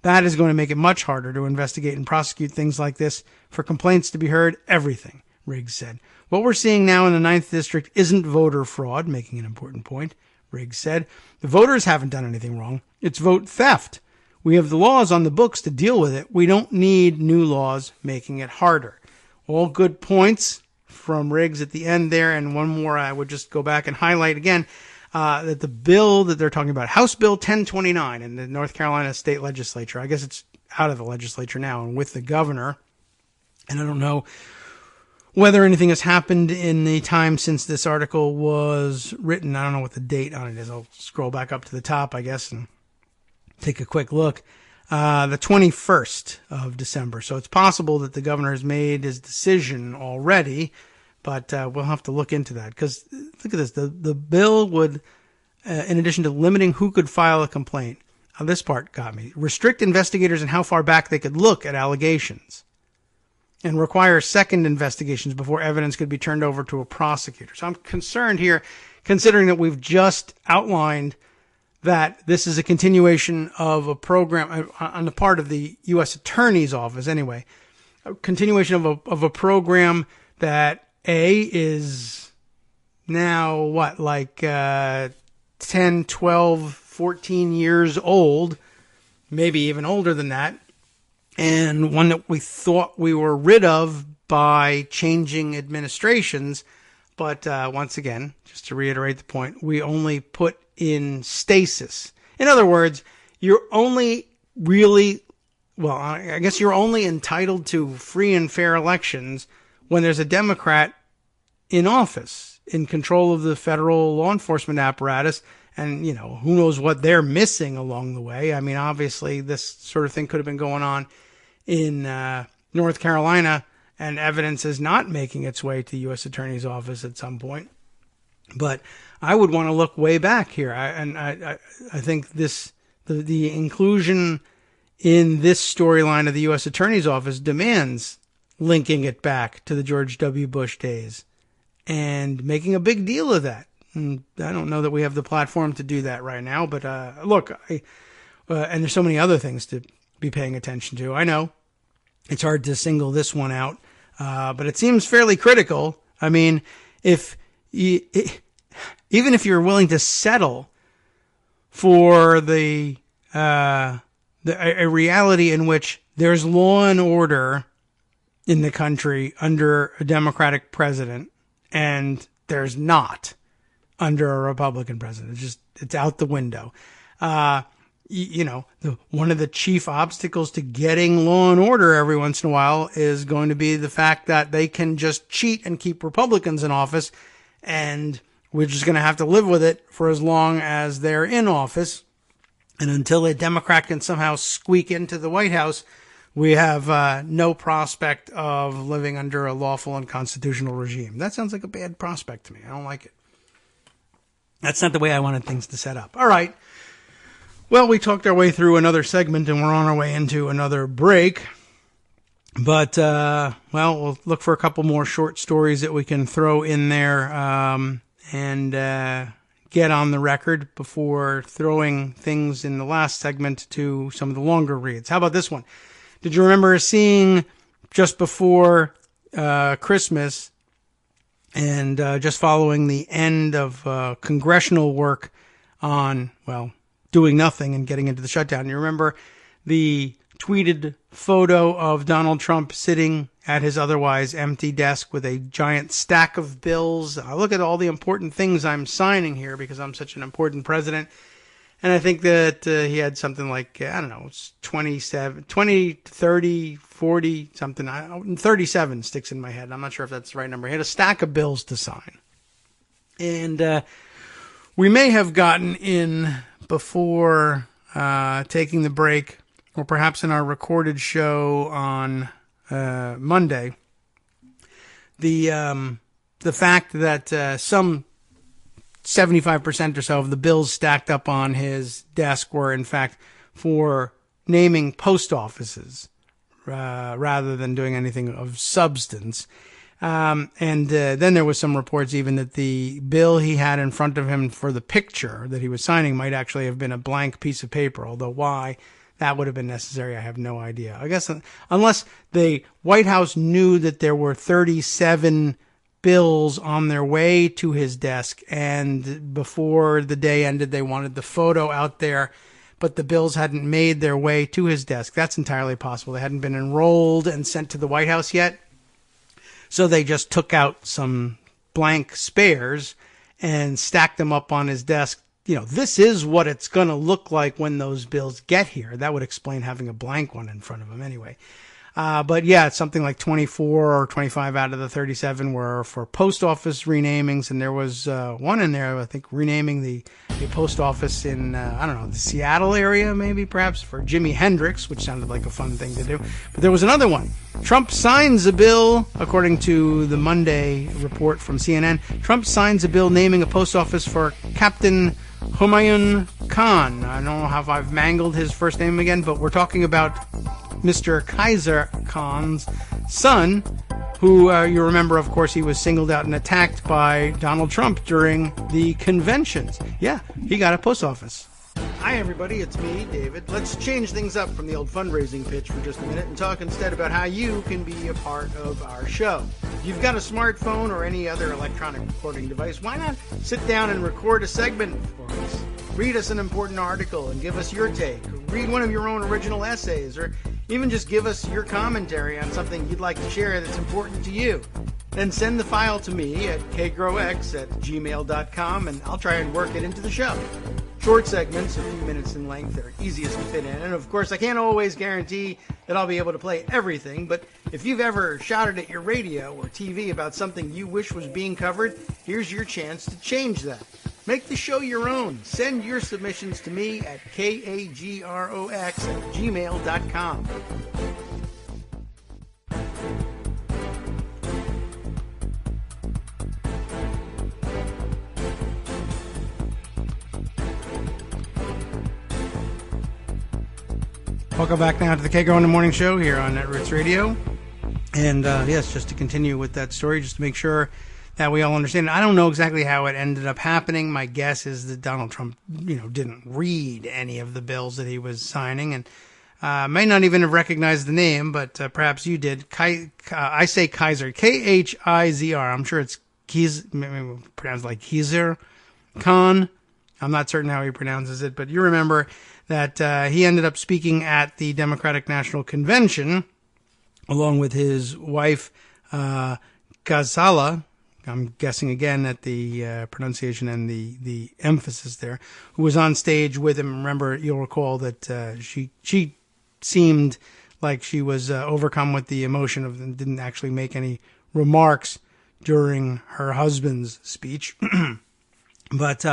That is going to make it much harder to investigate and prosecute things like this. For complaints to be heard, everything, Riggs said. What we're seeing now in the 9th District isn't voter fraud, making an important point, Riggs said. The voters haven't done anything wrong. It's vote theft. We have the laws on the books to deal with it. We don't need new laws making it harder. All good points from Riggs at the end there. And one more I would just go back and highlight again, that the bill that they're talking about, House Bill 1029 in the North Carolina State Legislature, I guess it's out of the legislature now and with the governor. And I don't know whether anything has happened in the time since this article was written. I don't know what the date on it is. I'll scroll back up to the top, I guess, and take a quick look. The 21st of December. So it's possible that the governor has made his decision already, but we'll have to look into that. Because look at this. The bill would, in addition to limiting who could file a complaint, this part got me, restrict investigators in how far back they could look at allegations and require second investigations before evidence could be turned over to a prosecutor. So I'm concerned here, considering that we've just outlined that this is a continuation of a program on the part of the U.S. Attorney's Office, anyway, a continuation of a program that, A, is now, 10, 12, 14 years old, maybe even older than that, and one that we thought we were rid of by changing administrations. But once again, just to reiterate the point, we only put in stasis. In other words, you're only really, I guess you're only entitled to free and fair elections when there's a Democrat in office, in control of the federal law enforcement apparatus. And, who knows what they're missing along the way. I mean, obviously, this sort of thing could have been going on in North Carolina, and evidence is not making its way to the U.S. Attorney's Office at some point. But I would want to look way back here. I think the inclusion in this storyline of the U.S. Attorney's Office demands linking it back to the George W. Bush days and making a big deal of that. And I don't know that we have the platform to do that right now. But look, and there's so many other things to be paying attention to. I know it's hard to single this one out, but it seems fairly critical. I mean, even if you're willing to settle for a reality in which there's law and order in the country under a Democratic president, and there's not under a Republican president, it's out the window. One of the chief obstacles to getting law and order every once in a while is going to be the fact that they can just cheat and keep Republicans in office, and we're just going to have to live with it for as long as they're in office. And until a Democrat can somehow squeak into the White House, we have no prospect of living under a lawful and constitutional regime. That sounds like a bad prospect to me. I don't like it. That's not the way I wanted things to set up. All right. Well, we talked our way through another segment, and we're on our way into another break. But, we'll look for a couple more short stories that we can throw in there and get on the record before throwing things in the last segment to some of the longer reads. How about this one? Did you remember seeing just before Christmas and just following the end of congressional work on, doing nothing and getting into the shutdown? You remember the tweeted photo of Donald Trump sitting at his otherwise empty desk with a giant stack of bills. I look at all the important things I'm signing here because I'm such an important president. And I think that he had something like, it's 27, 20, 30, 40, something. 37 sticks in my head. I'm not sure if that's the right number. He had a stack of bills to sign. And we may have gotten in before taking the break, or perhaps in our recorded show on Monday, the fact that some 75% or so of the bills stacked up on his desk were, in fact, for naming post offices rather than doing anything of substance. And then there was some reports even that the bill he had in front of him for the picture that he was signing might actually have been a blank piece of paper, although why, that would have been necessary. I have no idea. I guess unless the White House knew that there were 37 bills on their way to his desk, and before the day ended, they wanted the photo out there, but the bills hadn't made their way to his desk. That's entirely possible. They hadn't been enrolled and sent to the White House yet, so they just took out some blank spares and stacked them up on his desk. This is what it's going to look like when those bills get here. That would explain having a blank one in front of him anyway. But yeah, it's something like 24 or 25 out of the 37 were for post office renamings. And there was one in there, I think, renaming the post office in, the Seattle area, maybe perhaps, for Jimi Hendrix, which sounded like a fun thing to do. But there was another one. Trump signs a bill, according to the Monday report from CNN. Trump signs a bill naming a post office for Captain Humayun Khan. I don't know how I've mangled his first name again, but we're talking about Mr. Kaiser Khan's son, who you remember, of course, he was singled out and attacked by Donald Trump during the conventions. Yeah, he got a post office. Hi, everybody. It's me, David. Let's change things up from the old fundraising pitch for just a minute and talk instead about how you can be a part of our show. If you've got a smartphone or any other electronic recording device, why not sit down and record a segment for us? Read us an important article and give us your take. Or read one of your own original essays, or even just give us your commentary on something you'd like to share that's important to you. Then send the file to me at kagrox@gmail.com, and I'll try and work it into the show. Short segments, a few minutes in length, are easiest to fit in. And of course, I can't always guarantee that I'll be able to play everything, but if you've ever shouted at your radio or TV about something you wish was being covered, here's your chance to change that. Make the show your own. Send your submissions to me at kagrox@gmail.com. Welcome back now to the Kagro in the Morning Show here on Netroots Radio. And yes, just to continue with that story, just to make sure that we all understand. I don't know exactly how it ended up happening. My guess is that Donald Trump, didn't read any of the bills that he was signing, and may not even have recognized the name, but perhaps you did. I say Kaiser, Khizr. I'm sure it's maybe pronounced like Kaiser Khan. I'm not certain how he pronounces it, but you remember that he ended up speaking at the Democratic National Convention along with his wife, Ghazala. I'm guessing again at the pronunciation and the emphasis there, who was on stage with him. Remember, you'll recall that she seemed like she was overcome with the emotion of and didn't actually make any remarks during her husband's speech. But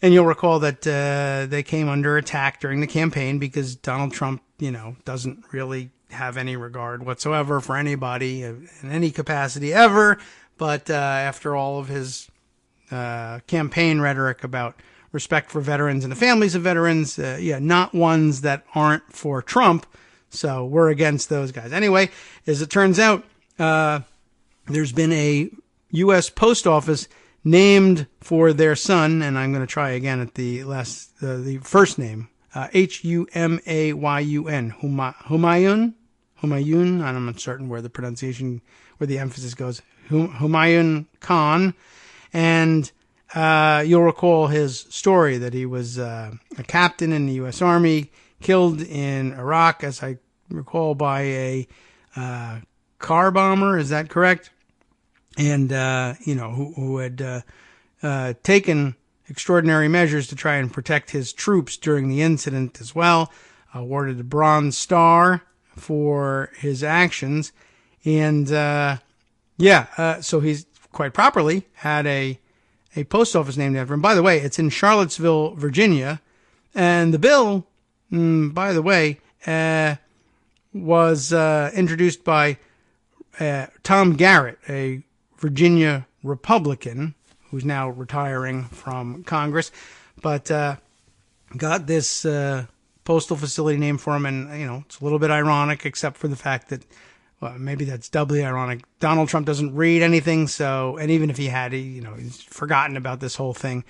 and you'll recall that they came under attack during the campaign because Donald Trump, doesn't really have any regard whatsoever for anybody in any capacity ever. But after all of his campaign rhetoric about respect for veterans and the families of veterans, not ones that aren't for Trump. So we're against those guys. Anyway, as it turns out, there's been a U.S. post office named for their son, and I'm going to try again at the first name, Humayun, Humayun. I'm not certain where the pronunciation, where the emphasis goes. Humayun Khan, and you'll recall his story that he was a captain in the U.S. Army, killed in Iraq, as I recall, by a car bomber. Is that correct? And who had taken extraordinary measures to try and protect his troops during the incident as well. Awarded a Bronze Star for his actions, and so he's quite properly had a post office named after him. By the way, it's in Charlottesville, Virginia, and the bill, by the way, was introduced by Tom Garrett, a Virginia Republican who's now retiring from Congress, but got this postal facility named for him, and it's a little bit ironic, except for the fact that, well, maybe that's doubly ironic. Donald Trump doesn't read anything, and even if he had, he's forgotten about this whole thing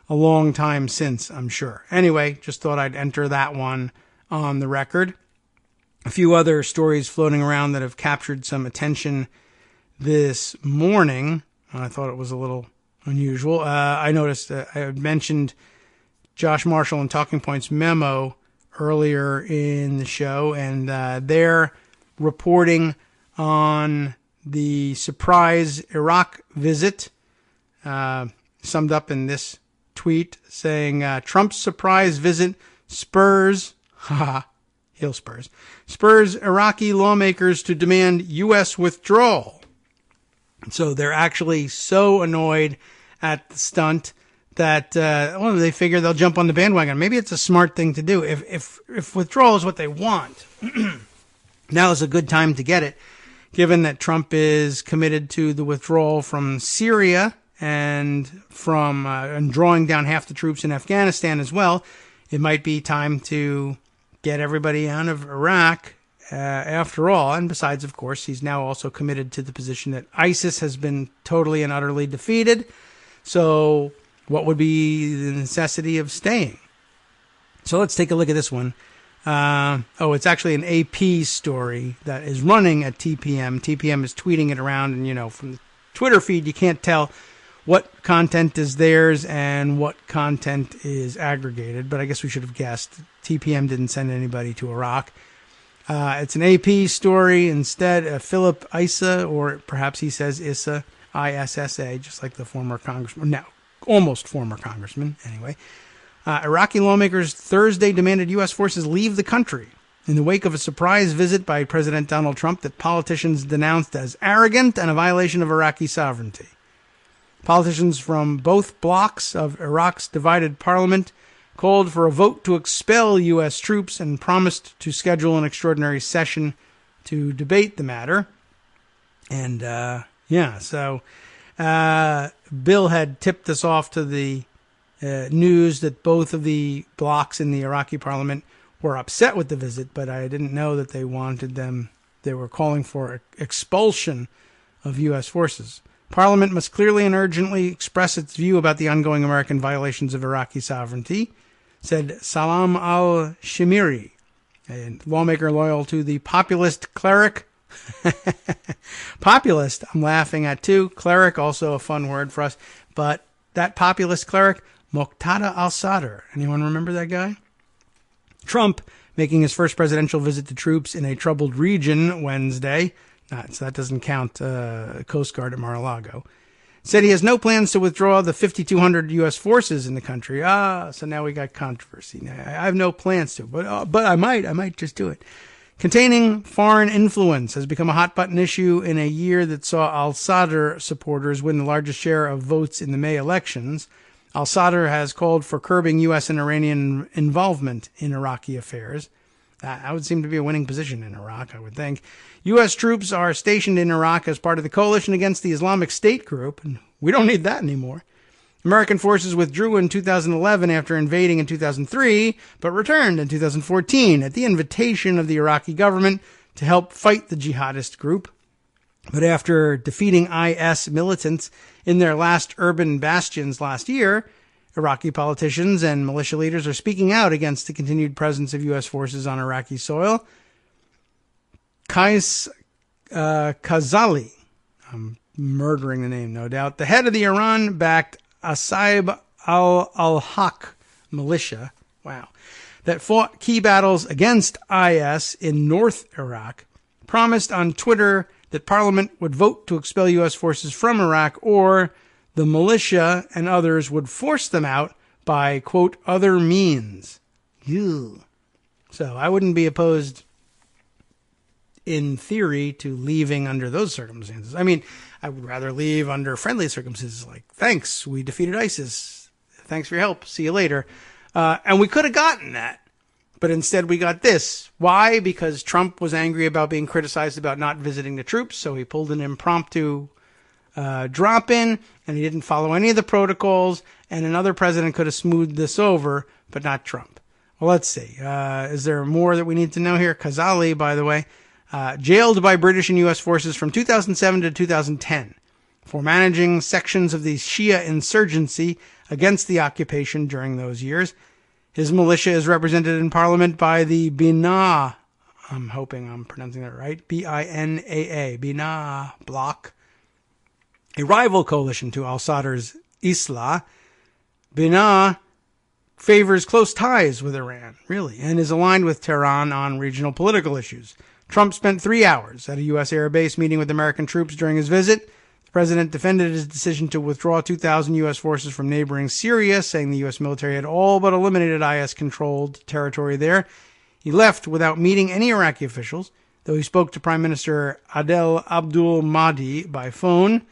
a long time since, I'm sure. Anyway, just thought I'd enter that one on the record. A few other stories floating around that have captured some attention this morning. I thought it was a little unusual. I noticed I had mentioned Josh Marshall and Talking Points memo earlier in the show, and they're reporting on the surprise Iraq visit, summed up in this tweet saying, Trump's surprise visit spurs Iraqi lawmakers to demand U.S. withdrawal. So they're actually so annoyed at the stunt that they figure they'll jump on the bandwagon. Maybe it's a smart thing to do. If withdrawal is what they want, now is a good time to get it, given that Trump is committed to the withdrawal from Syria and from and drawing down half the troops in Afghanistan as well. It might be time to get everybody out of Iraq after all. And besides, of course, he's now also committed to the position that ISIS has been totally and utterly defeated. So what would be the necessity of staying? So let's take a look at this one. It's actually an AP story that is running at TPM. TPM is tweeting it around, and, from the Twitter feed, you can't tell what content is theirs and what content is aggregated, but I guess we should have guessed. TPM didn't send anybody to Iraq. It's an AP story. Instead, Philip Issa, or perhaps he says Issa, ISSA, just like the former congressman, no, almost former congressman, anyway. Iraqi lawmakers Thursday demanded U.S. forces leave the country in the wake of a surprise visit by President Donald Trump that politicians denounced as arrogant and a violation of Iraqi sovereignty. Politicians from both blocs of Iraq's divided parliament called for a vote to expel U.S. troops and promised to schedule an extraordinary session to debate the matter. And, Bill had tipped us off to the news that both of the blocs in the Iraqi parliament were upset with the visit, but I didn't know that they were calling for expulsion of U.S. forces. Parliament must clearly and urgently express its view about the ongoing American violations of Iraqi sovereignty, said Salam al-Shimiri, a lawmaker loyal to the populist cleric. Populist, I'm laughing at too. Cleric, also a fun word for us. But that populist cleric, Muqtada al-Sadr. Anyone remember that guy? Trump making his first presidential visit to troops in a troubled region Wednesday. So that doesn't count Coast Guard at Mar-a-Lago. Said he has no plans to withdraw the 5,200 U.S. forces in the country. So now we got controversy. I have no plans to, but I might just do it. Containing foreign influence has become a hot-button issue in a year that saw al-Sadr supporters win the largest share of votes in the May elections. Al-Sadr has called for curbing U.S. and Iranian involvement in Iraqi affairs. That would seem to be a winning position in Iraq, I would think. U.S. troops are stationed in Iraq as part of the coalition against the Islamic State group, and we don't need that anymore. American forces withdrew in 2011 after invading in 2003, but returned in 2014 at the invitation of the Iraqi government to help fight the jihadist group. But after defeating IS militants in their last urban bastions last year, Iraqi politicians and militia leaders are speaking out against the continued presence of U.S. forces on Iraqi soil. Qais Khazali, I'm murdering the name, no doubt, the head of the Iran-backed Asaib al-Haq militia, that fought key battles against IS in North Iraq, promised on Twitter that Parliament would vote to expel U.S. forces from Iraq, or the militia and others would force them out by, quote, other means. Ew. So I wouldn't be opposed, in theory, to leaving under those circumstances. I mean, I would rather leave under friendly circumstances like, thanks, we defeated ISIS. Thanks for your help. See you later. And we could have gotten that. But instead we got this. Why? Because Trump was angry about being criticized about not visiting the troops, so he pulled an impromptu drop in, and he didn't follow any of the protocols, and another president could have smoothed this over, but not Trump. Well, let's see. Is there more that we need to know here? Khazali, by the way, jailed by British and U.S. forces from 2007 to 2010 for managing sections of the Shia insurgency against the occupation during those years. His militia is represented in Parliament by the Binaa, I'm hoping I'm pronouncing that right, B-I-N-A-A, Binaa bloc, a rival coalition to al-Sadr's Islah. Binaa favors close ties with Iran, really, and is aligned with Tehran on regional political issues. Trump spent 3 hours at a U.S. air base meeting with American troops during his visit. The president defended his decision to withdraw 2,000 U.S. forces from neighboring Syria, saying the U.S. military had all but eliminated IS-controlled territory there. He left without meeting any Iraqi officials, though he spoke to Prime Minister Adel Abdul Mahdi by phone.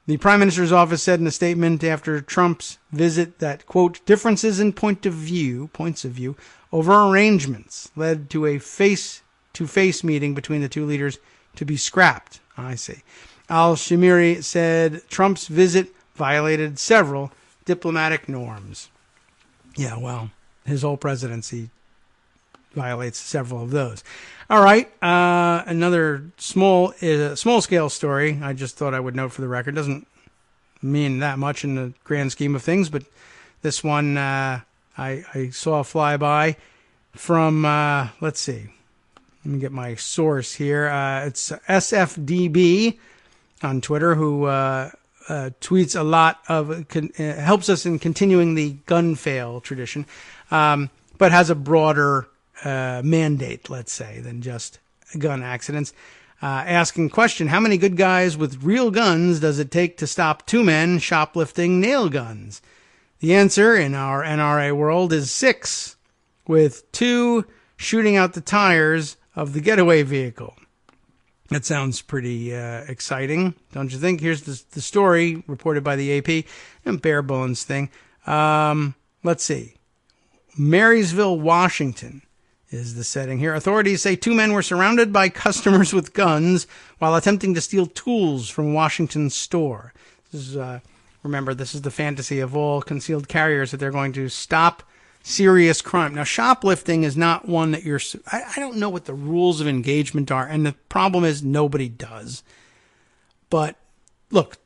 The Prime Minister's office said in a statement after Trump's visit that, quote, differences in points of view over arrangements led to a face-to-face meeting between the two leaders to be scrapped. I see. Al-Shamiri said Trump's visit violated several diplomatic norms. Yeah, well, his whole presidency violates several of those. All right, another small-scale story I just thought I would note for the record. Doesn't mean that much in the grand scheme of things, but this one I saw fly by from, let's see, let me get my source here. It's SFDB on Twitter, who tweets a lot of, helps us in continuing the gun fail tradition, but has a broader mandate, let's say, than just gun accidents. Asking question, how many good guys with real guns does it take to stop two men shoplifting nail guns? The answer in our NRA world is 6, with 2 shooting out the tires of the getaway vehicle. That sounds pretty exciting, don't you think? Here's the story reported by the AP, and bare bones thing. Let's see. Marysville, Washington is the setting here. Authorities say 2 men were surrounded by customers with guns while attempting to steal tools from a Washington store. This is, remember, this is the fantasy of all concealed carriers, that they're going to stop serious crime. Now, shoplifting is not one that I don't know what the rules of engagement are, and the problem is nobody does. But, look,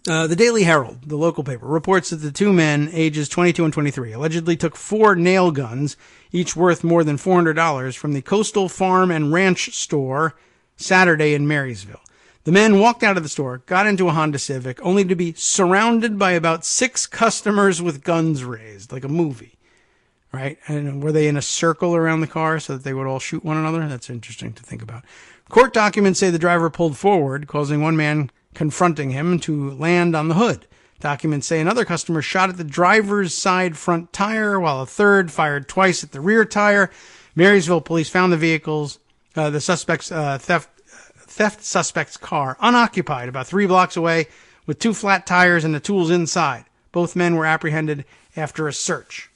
the Daily Herald, the local paper, reports that the 2 men, ages 22 and 23, allegedly took 4 nail guns, each worth more than $400, from the Coastal Farm and Ranch store Saturday in Marysville. The men walked out of the store, got into a Honda Civic, only to be surrounded by about 6 customers with guns raised, like a movie, right? And were they in a circle around the car so that they would all shoot one another? That's interesting to think about. Court documents say the driver pulled forward, causing one man confronting him to land on the hood. Documents say another customer shot at the driver's side front tire, while a third fired twice at the rear tire. Marysville police found the vehicles, the suspect's theft suspect's car, unoccupied about 3 blocks away, with 2 flat tires and the tools inside. Both men were apprehended after a search.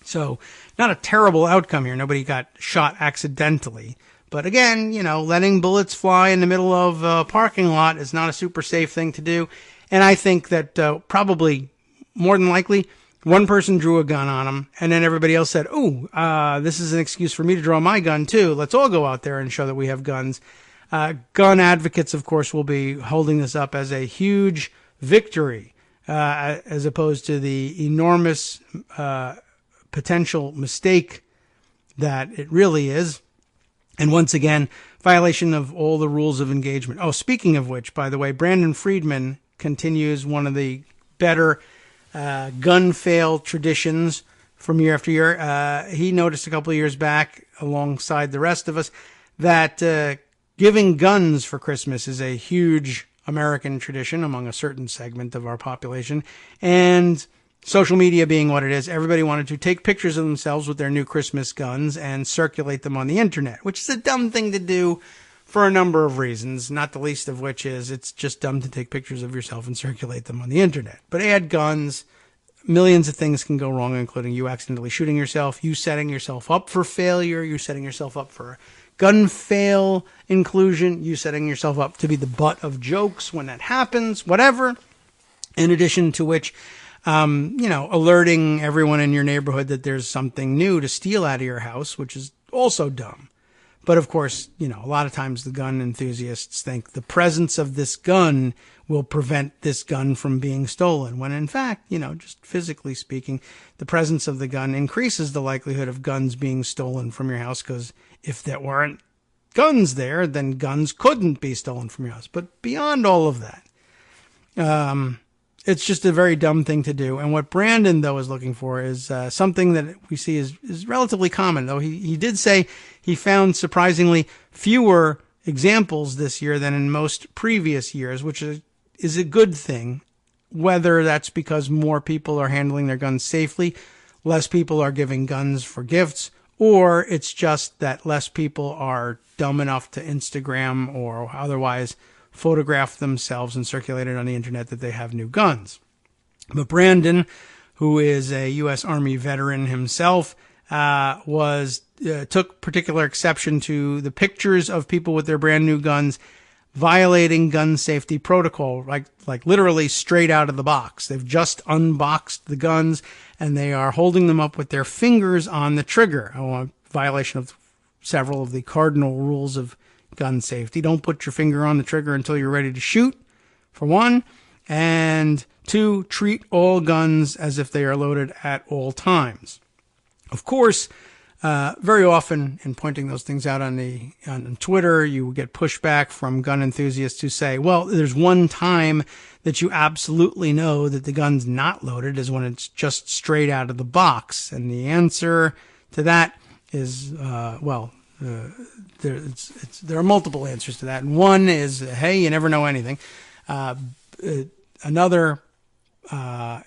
So, not a terrible outcome here. Nobody got shot accidentally. But again, letting bullets fly in the middle of a parking lot is not a super safe thing to do. And I think that probably, more than likely, one person drew a gun on him, and then everybody else said, this is an excuse for me to draw my gun too. Let's all go out there and show that we have guns. Gun advocates, of course, will be holding this up as a huge victory, as opposed to the enormous potential mistake that it really is. And once again, violation of all the rules of engagement. Oh, speaking of which, by the way, Brandon Friedman continues one of the better gun fail traditions from year after year. He noticed a couple of years back, alongside the rest of us, that giving guns for Christmas is a huge American tradition among a certain segment of our population. And social media being what it is, everybody wanted to take pictures of themselves with their new Christmas guns and circulate them on the internet, which is a dumb thing to do for a number of reasons, not the least of which is it's just dumb to take pictures of yourself and circulate them on the internet. But add guns, millions of things can go wrong, including you accidentally shooting yourself, you setting yourself up for failure, you setting yourself up for gun fail inclusion, you setting yourself up to be the butt of jokes when that happens, whatever. In addition to which, alerting everyone in your neighborhood that there's something new to steal out of your house, which is also dumb. But of course, a lot of times the gun enthusiasts think the presence of this gun will prevent this gun from being stolen, when in fact, just physically speaking, the presence of the gun increases the likelihood of guns being stolen from your house, because if there weren't guns there, then guns couldn't be stolen from your house. But beyond all of that, it's just a very dumb thing to do. And what Brandon, though, is looking for is something that we see is relatively common, though he did say he found surprisingly fewer examples this year than in most previous years, which is a good thing, whether that's because more people are handling their guns safely, less people are giving guns for gifts, or it's just that less people are dumb enough to Instagram or otherwise photograph themselves and circulate it on the internet that they have new guns. But Brandon, who is a U.S. Army veteran himself, took particular exception to the pictures of people with their brand new guns violating gun safety protocol, like literally straight out of the box. They've just unboxed the guns and they are holding them up with their fingers on the trigger. A violation of several of the cardinal rules of gun safety. Don't put your finger on the trigger until you're ready to shoot, for one. And two, treat all guns as if they are loaded at all times. Of course, very often in pointing those things out on Twitter, you get pushback from gun enthusiasts who say, well, there's one time that you absolutely know that the gun's not loaded is when it's just straight out of the box. And the answer to that is, there are multiple answers to that. And one is, hey, you never know anything. Another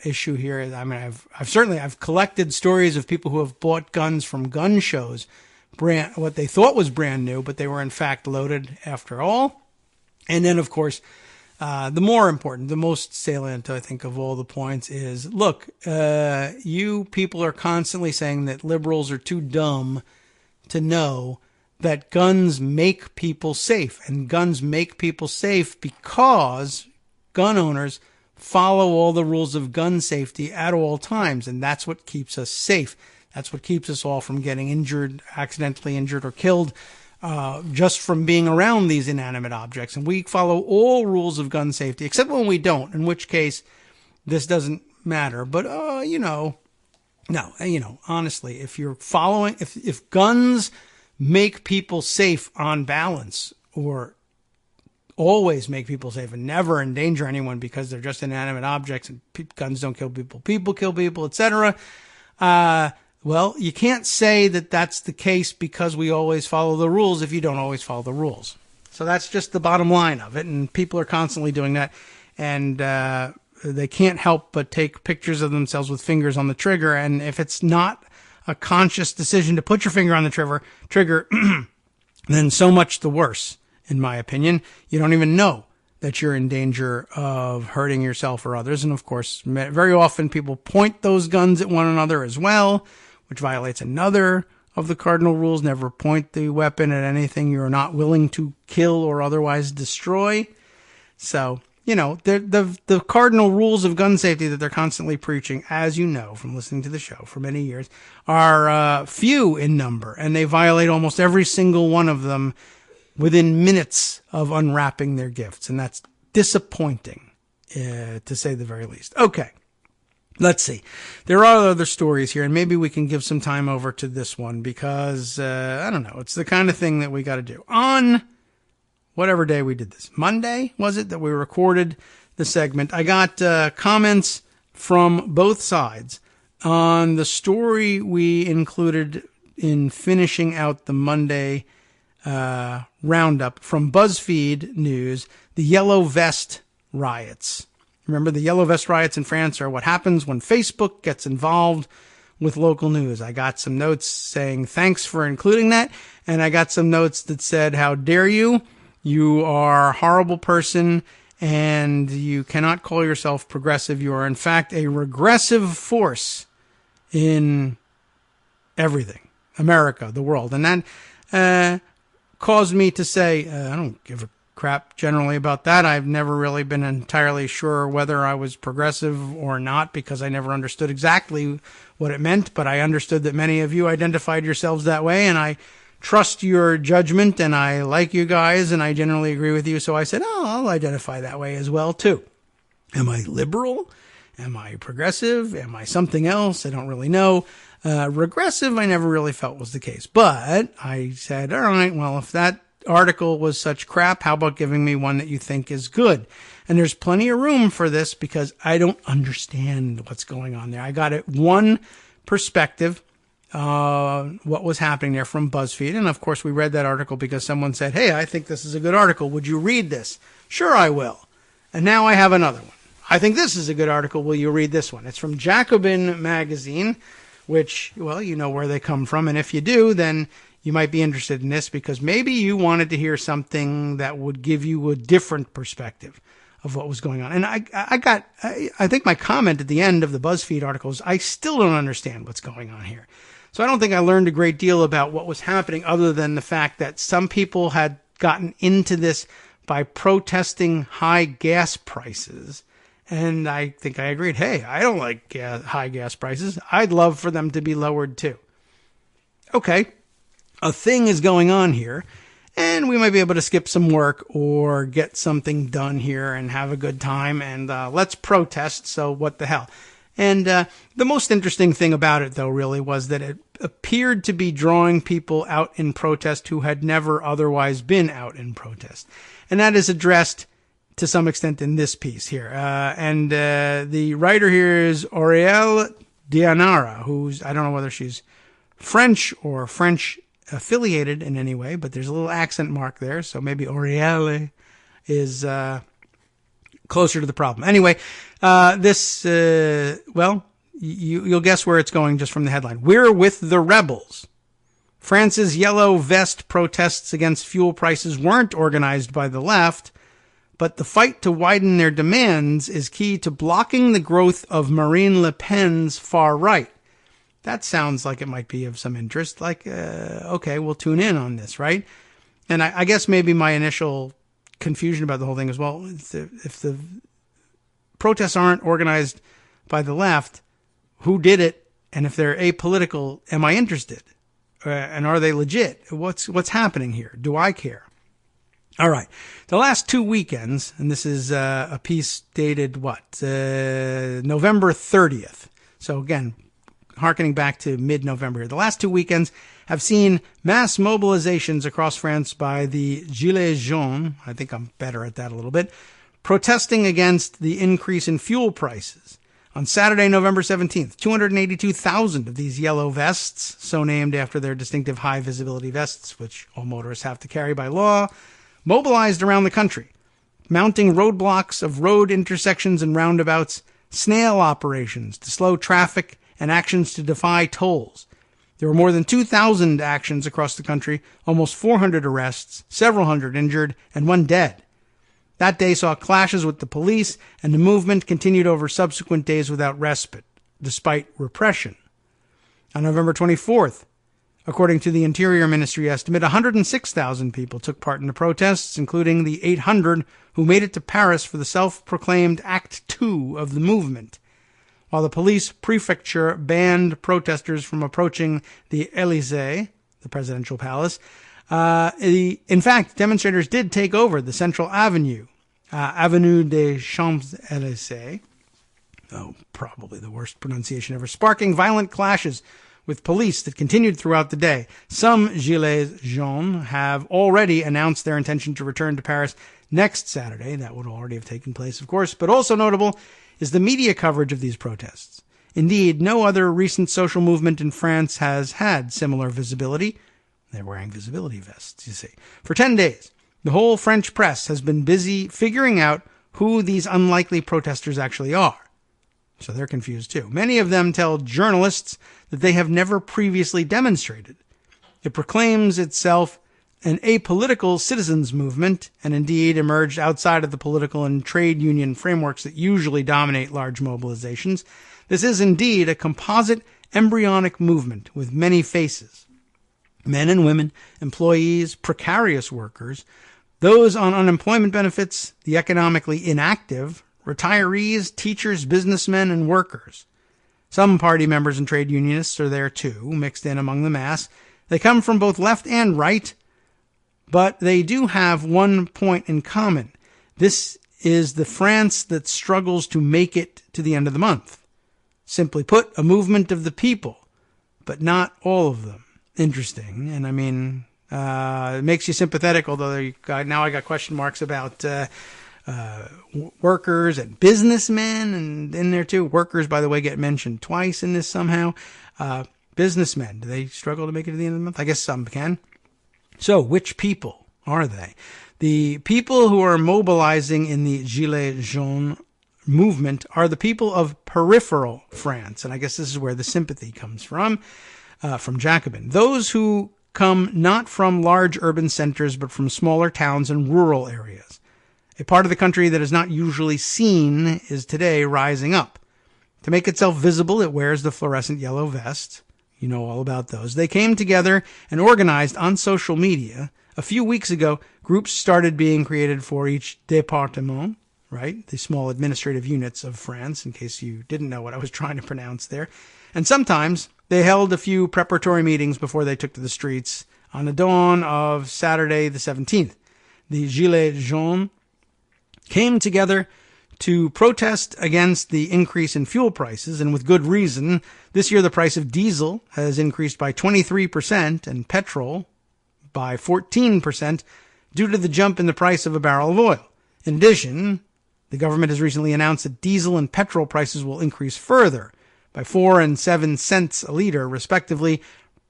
issue here is, I've collected stories of people who have bought guns from gun shows, what they thought was brand new, but they were in fact loaded after all. And then, of course, the more important, the most salient, I think, of all the points is, look, you people are constantly saying that liberals are too dumb to know that guns make people safe, and guns make people safe because gun owners follow all the rules of gun safety at all times, and that's what keeps us safe. That's what keeps us all from getting injured, accidentally injured or killed, just from being around these inanimate objects. And we follow all rules of gun safety, except when we don't, in which case this doesn't matter. But, honestly, if you're following, if guns make people safe on balance, or always make people safe and never endanger anyone because they're just inanimate objects and guns don't kill people, people kill people, etc. Well, you can't say that that's the case because we always follow the rules if you don't always follow the rules. So that's just the bottom line of it, and people are constantly doing that, and they can't help but take pictures of themselves with fingers on the trigger, and if it's not a conscious decision to put your finger on the trigger, then so much the worse, in my opinion. You don't even know that you're in danger of hurting yourself or others. And of course, very often people point those guns at one another as well, which violates another of the cardinal rules. Never point the weapon at anything you're not willing to kill or otherwise destroy. So, the cardinal rules of gun safety that they're constantly preaching, as you know from listening to the show for many years, are few in number, and they violate almost every single one of them within minutes of unwrapping their gifts, and that's disappointing, to say the very least. Okay, let's see. There are other stories here, and maybe we can give some time over to this one because, I don't know, it's the kind of thing that we got to do. On whatever day we did this, Monday, was it, that we recorded the segment, I got comments from both sides on the story we included in finishing out the Monday roundup from BuzzFeed News, the Yellow Vest riots. Remember, the Yellow Vest riots in France are what happens when Facebook gets involved with local news. I got some notes saying thanks for including that, and I got some notes that said, how dare you? You are a horrible person, and you cannot call yourself progressive. You are, in fact, a regressive force in everything, America, the world. And that caused me to say, I don't give a crap generally about that. I've never really been entirely sure whether I was progressive or not because I never understood exactly what it meant, but I understood that many of you identified yourselves that way, and I trust your judgment, and I like you guys, and I generally agree with you. So I said, I'll identify that way as well, too. Am I liberal? Am I progressive? Am I something else? I don't really know. Regressive, I never really felt was the case. But I said, all right, well, if that article was such crap, how about giving me one that you think is good? And there's plenty of room for this because I don't understand what's going on there. I got it one perspective, what was happening there from BuzzFeed. And of course, we read that article because someone said, hey, I think this is a good article. Would you read this? Sure, I will. And now I have another one. I think this is a good article. Will you read this one? It's from Jacobin magazine, which, well, you know where they come from. And if you do, then you might be interested in this because maybe you wanted to hear something that would give you a different perspective of what was going on. And I think my comment at the end of the BuzzFeed article is I still don't understand what's going on here. So I don't think I learned a great deal about what was happening other than the fact that some people had gotten into this by protesting high gas prices. And I think I agreed, hey, I don't like high gas prices. I'd love for them to be lowered too. Okay, a thing is going on here, and we might be able to skip some work or get something done here and have a good time, and let's protest, so what the hell. And the most interesting thing about it, though, really was that it appeared to be drawing people out in protest who had never otherwise been out in protest. And that is addressed to some extent in this piece here. And the writer here is Aurielle Dianara, who's, I don't know whether she's French or French affiliated in any way, but there's a little accent mark there, so maybe Aurielle is closer to the problem. Anyway, you'll guess where it's going just from the headline. We're with the rebels. France's yellow vest protests against fuel prices weren't organized by the left, but the fight to widen their demands is key to blocking the growth of Marine Le Pen's far right. That sounds like it might be of some interest. Like, okay, we'll tune in on this, right? And I guess maybe my initial confusion about the whole thing is, well, if the protests aren't organized by the left, who did it? And if they're apolitical, am I interested? And are they legit? What's happening here? Do I care? All right. The last 2 weekends, and this is a piece dated, November 30th. So again, hearkening back to mid-November. The last 2 weekends have seen mass mobilizations across France by the Gilets jaunes. I think I'm better at that a little bit. Protesting against the increase in fuel prices. On Saturday, November 17th, 282,000 of these yellow vests, so named after their distinctive high-visibility vests, which all motorists have to carry by law, mobilized around the country, mounting roadblocks of road intersections and roundabouts, snail operations to slow traffic, and actions to defy tolls. There were more than 2,000 actions across the country, almost 400 arrests, several hundred injured, and 1 dead. That day saw clashes with the police, and the movement continued over subsequent days without respite, despite repression. On November 24th, according to the Interior Ministry estimate, 106,000 people took part in the protests, including the 800 who made it to Paris for the self-proclaimed Act 2 of the movement. While the police prefecture banned protesters from approaching the Élysée, the presidential palace, in fact, demonstrators did take over the central avenue, Avenue des Champs-Élysées. Oh, probably the worst pronunciation ever, sparking violent clashes with police that continued throughout the day. Some Gilets jaunes have already announced their intention to return to Paris next Saturday. That would already have taken place, of course, but also notable is the media coverage of these protests. Indeed, no other recent social movement in France has had similar visibility. They're wearing visibility vests, you see. For 10 days, the whole French press has been busy figuring out who these unlikely protesters actually are. So they're confused too. Many of them tell journalists that they have never previously demonstrated. It proclaims itself an apolitical citizens movement, and indeed emerged outside of the political and trade union frameworks that usually dominate large mobilizations. This is indeed a composite embryonic movement with many faces. Men and women, employees, precarious workers, those on unemployment benefits, the economically inactive, retirees, teachers, businessmen, and workers. Some party members and trade unionists are there too, mixed in among the mass, They come from both left and right, but they do have one point in common. This is the France that struggles to make it to the end of the month. Simply put, a movement of the people, but not all of them. Interesting. And I mean, it makes you sympathetic, although now I got question marks about workers and businessmen, and in there too. Workers, by the way, get mentioned twice in this somehow. Businessmen, do they struggle to make it to the end of the month? I guess some can. So, which people are they? The people who are mobilizing in the Gilets jaunes movement are the people of peripheral France. And I guess this is where the sympathy comes from Jacobin. Those who come not from large urban centers, but from smaller towns and rural areas. A part of the country that is not usually seen is today rising up. To make itself visible, it wears the fluorescent yellow vest. You know all about those. They came together and organized on social media. A few weeks ago, groups started being created for each département, right? The small administrative units of France, in case you didn't know what I was trying to pronounce there. And sometimes they held a few preparatory meetings before they took to the streets on the dawn of Saturday the 17th. The Gilets jaunes came together to protest against the increase in fuel prices, and with good reason. This year the price of diesel has increased by 23% and petrol by 14% due to the jump in the price of a barrel of oil. In addition, the government has recently announced that diesel and petrol prices will increase further by 4 and 7 cents a liter, respectively,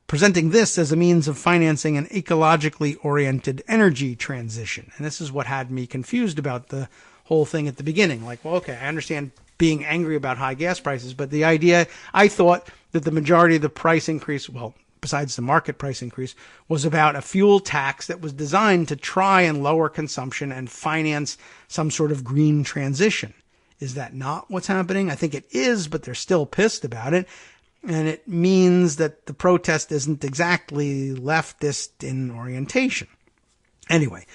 presenting this as a means of financing an ecologically oriented energy transition. And this is what had me confused about the whole thing at the beginning. Like, well, okay, I understand being angry about high gas prices, but the idea, I thought that the majority of the price increase, well, besides the market price increase, was about a fuel tax that was designed to try and lower consumption and finance some sort of green transition. Is that not what's happening? I think it is, but they're still pissed about it. And it means that the protest isn't exactly leftist in orientation. Anyway,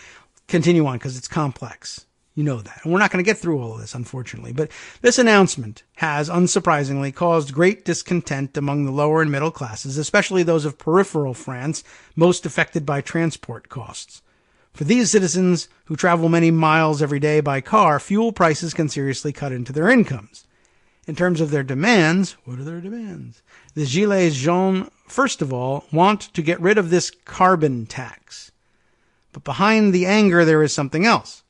continue on because it's complex. You know that. And we're not going to get through all of this, unfortunately. But this announcement has, unsurprisingly, caused great discontent among the lower and middle classes, especially those of peripheral France, most affected by transport costs. For these citizens who travel many miles every day by car, fuel prices can seriously cut into their incomes. In terms of their demands, what are their demands? The Gilets jaunes, first of all, want to get rid of this carbon tax. But behind the anger, there is something else.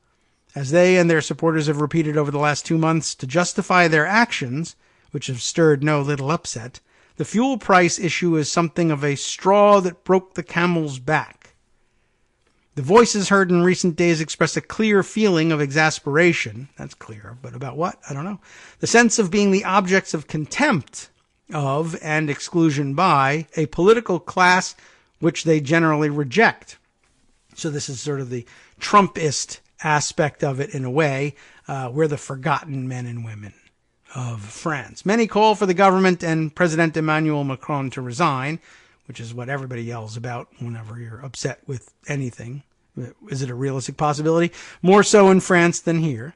As they and their supporters have repeated over the last 2 months, to justify their actions, which have stirred no little upset, the fuel price issue is something of a straw that broke the camel's back. The voices heard in recent days express a clear feeling of exasperation. That's clear, but about what? I don't know. The sense of being the objects of contempt of and exclusion by a political class which they generally reject. So this is sort of the Trumpist aspect of it in a way. We're the forgotten men and women of France. Many call for the government and President Emmanuel Macron to resign, which is what everybody yells about whenever you're upset with anything. Is it a realistic possibility? More so in France than here.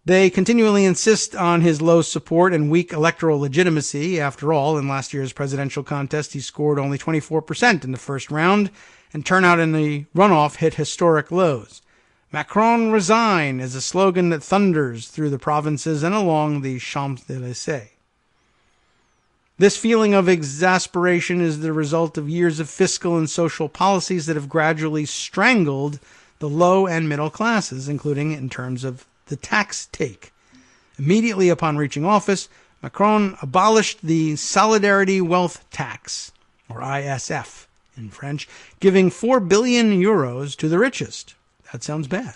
They continually insist on his low support and weak electoral legitimacy. After all, in last year's presidential contest, he scored only 24% in the first round, and turnout in the runoff hit historic lows. Macron resign is a slogan that thunders through the provinces and along the Champs-Élysées. This feeling of exasperation is the result of years of fiscal and social policies that have gradually strangled the low and middle classes, including in terms of the tax take. Immediately upon reaching office, Macron abolished the Solidarity Wealth Tax, or ISF in French, giving 4 billion euros to the richest. That sounds bad.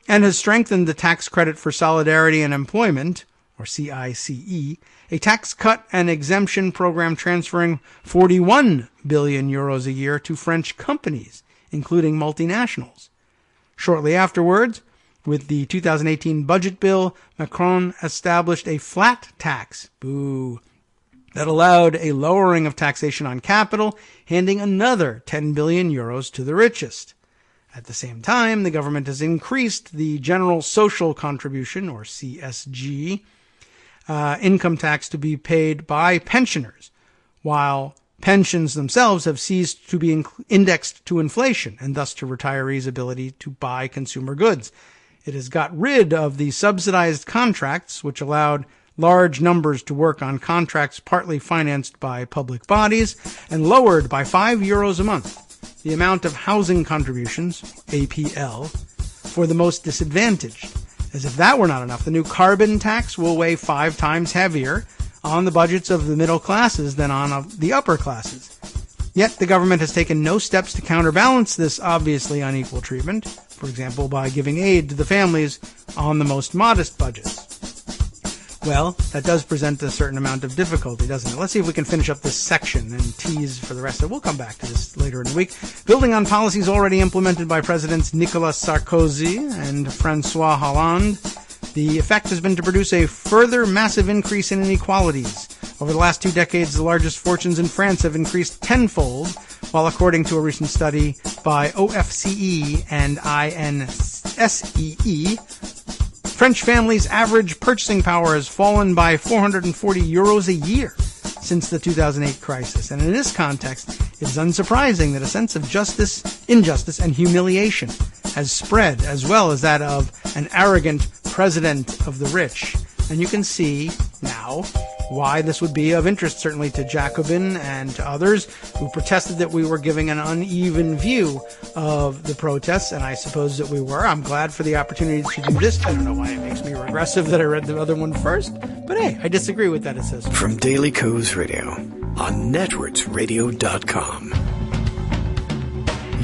And has strengthened the tax credit for solidarity and employment, or CICE, a tax cut and exemption program transferring 41 billion euros a year to French companies, including multinationals. Shortly afterwards, with the 2018 budget bill, Macron established a flat tax, that allowed a lowering of taxation on capital, handing another 10 billion euros to the richest. At the same time, the government has increased the general social contribution, or CSG, income tax to be paid by pensioners, while Pensions themselves have ceased to be indexed to inflation and thus to retirees' ability to buy consumer goods. It has got rid of the subsidized contracts, which allowed large numbers to work on contracts partly financed by public bodies, and lowered by €5 a month the amount of housing contributions, APL, for the most disadvantaged. As if that were not enough, the new carbon tax will weigh 5 times heavier on the budgets of the middle classes than on the upper classes. Yet the government has taken no steps to counterbalance this obviously unequal treatment, for example, by giving aid to the families on the most modest budgets. Well, that does present a certain amount of difficulty, doesn't it? Let's see if we can finish up this section and tease for the rest of it. We'll come back to this later in the week. Building on policies already implemented by Presidents Nicolas Sarkozy and François Hollande, the effect has been to produce a further massive increase in inequalities. Over the last 2 decades, the largest fortunes in France have increased tenfold, while according to a recent study by OFCE and INSEE, French families' average purchasing power has fallen by €440 a year since the 2008 crisis. And in this context, it is unsurprising that a sense of injustice, and humiliation has spread, as well as that of an arrogant president of the rich. And you can see now why this would be of interest, certainly to Jacobin and to others who protested that we were giving an uneven view of the protests, and I suppose that we were. I'm glad for the opportunity to do this. I don't know why it makes me regressive that I read the other one first, but hey, I disagree with that assessment. From Daily Kos Radio on networksradio.com,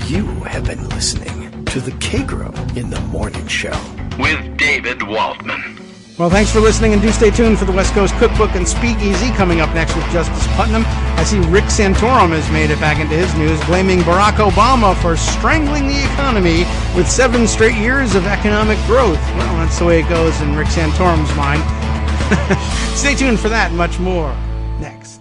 you have been listening to the Kagro in the Morning Show with David Waldman. Well, thanks for listening, and do stay tuned for the West Coast Cookbook and Speakeasy coming up next with Justice Putnam. I see Rick Santorum has made it back into his news, blaming Barack Obama for strangling the economy with 7 straight years of economic growth. Well, that's the way it goes in Rick Santorum's mind. Stay tuned for that and much more next.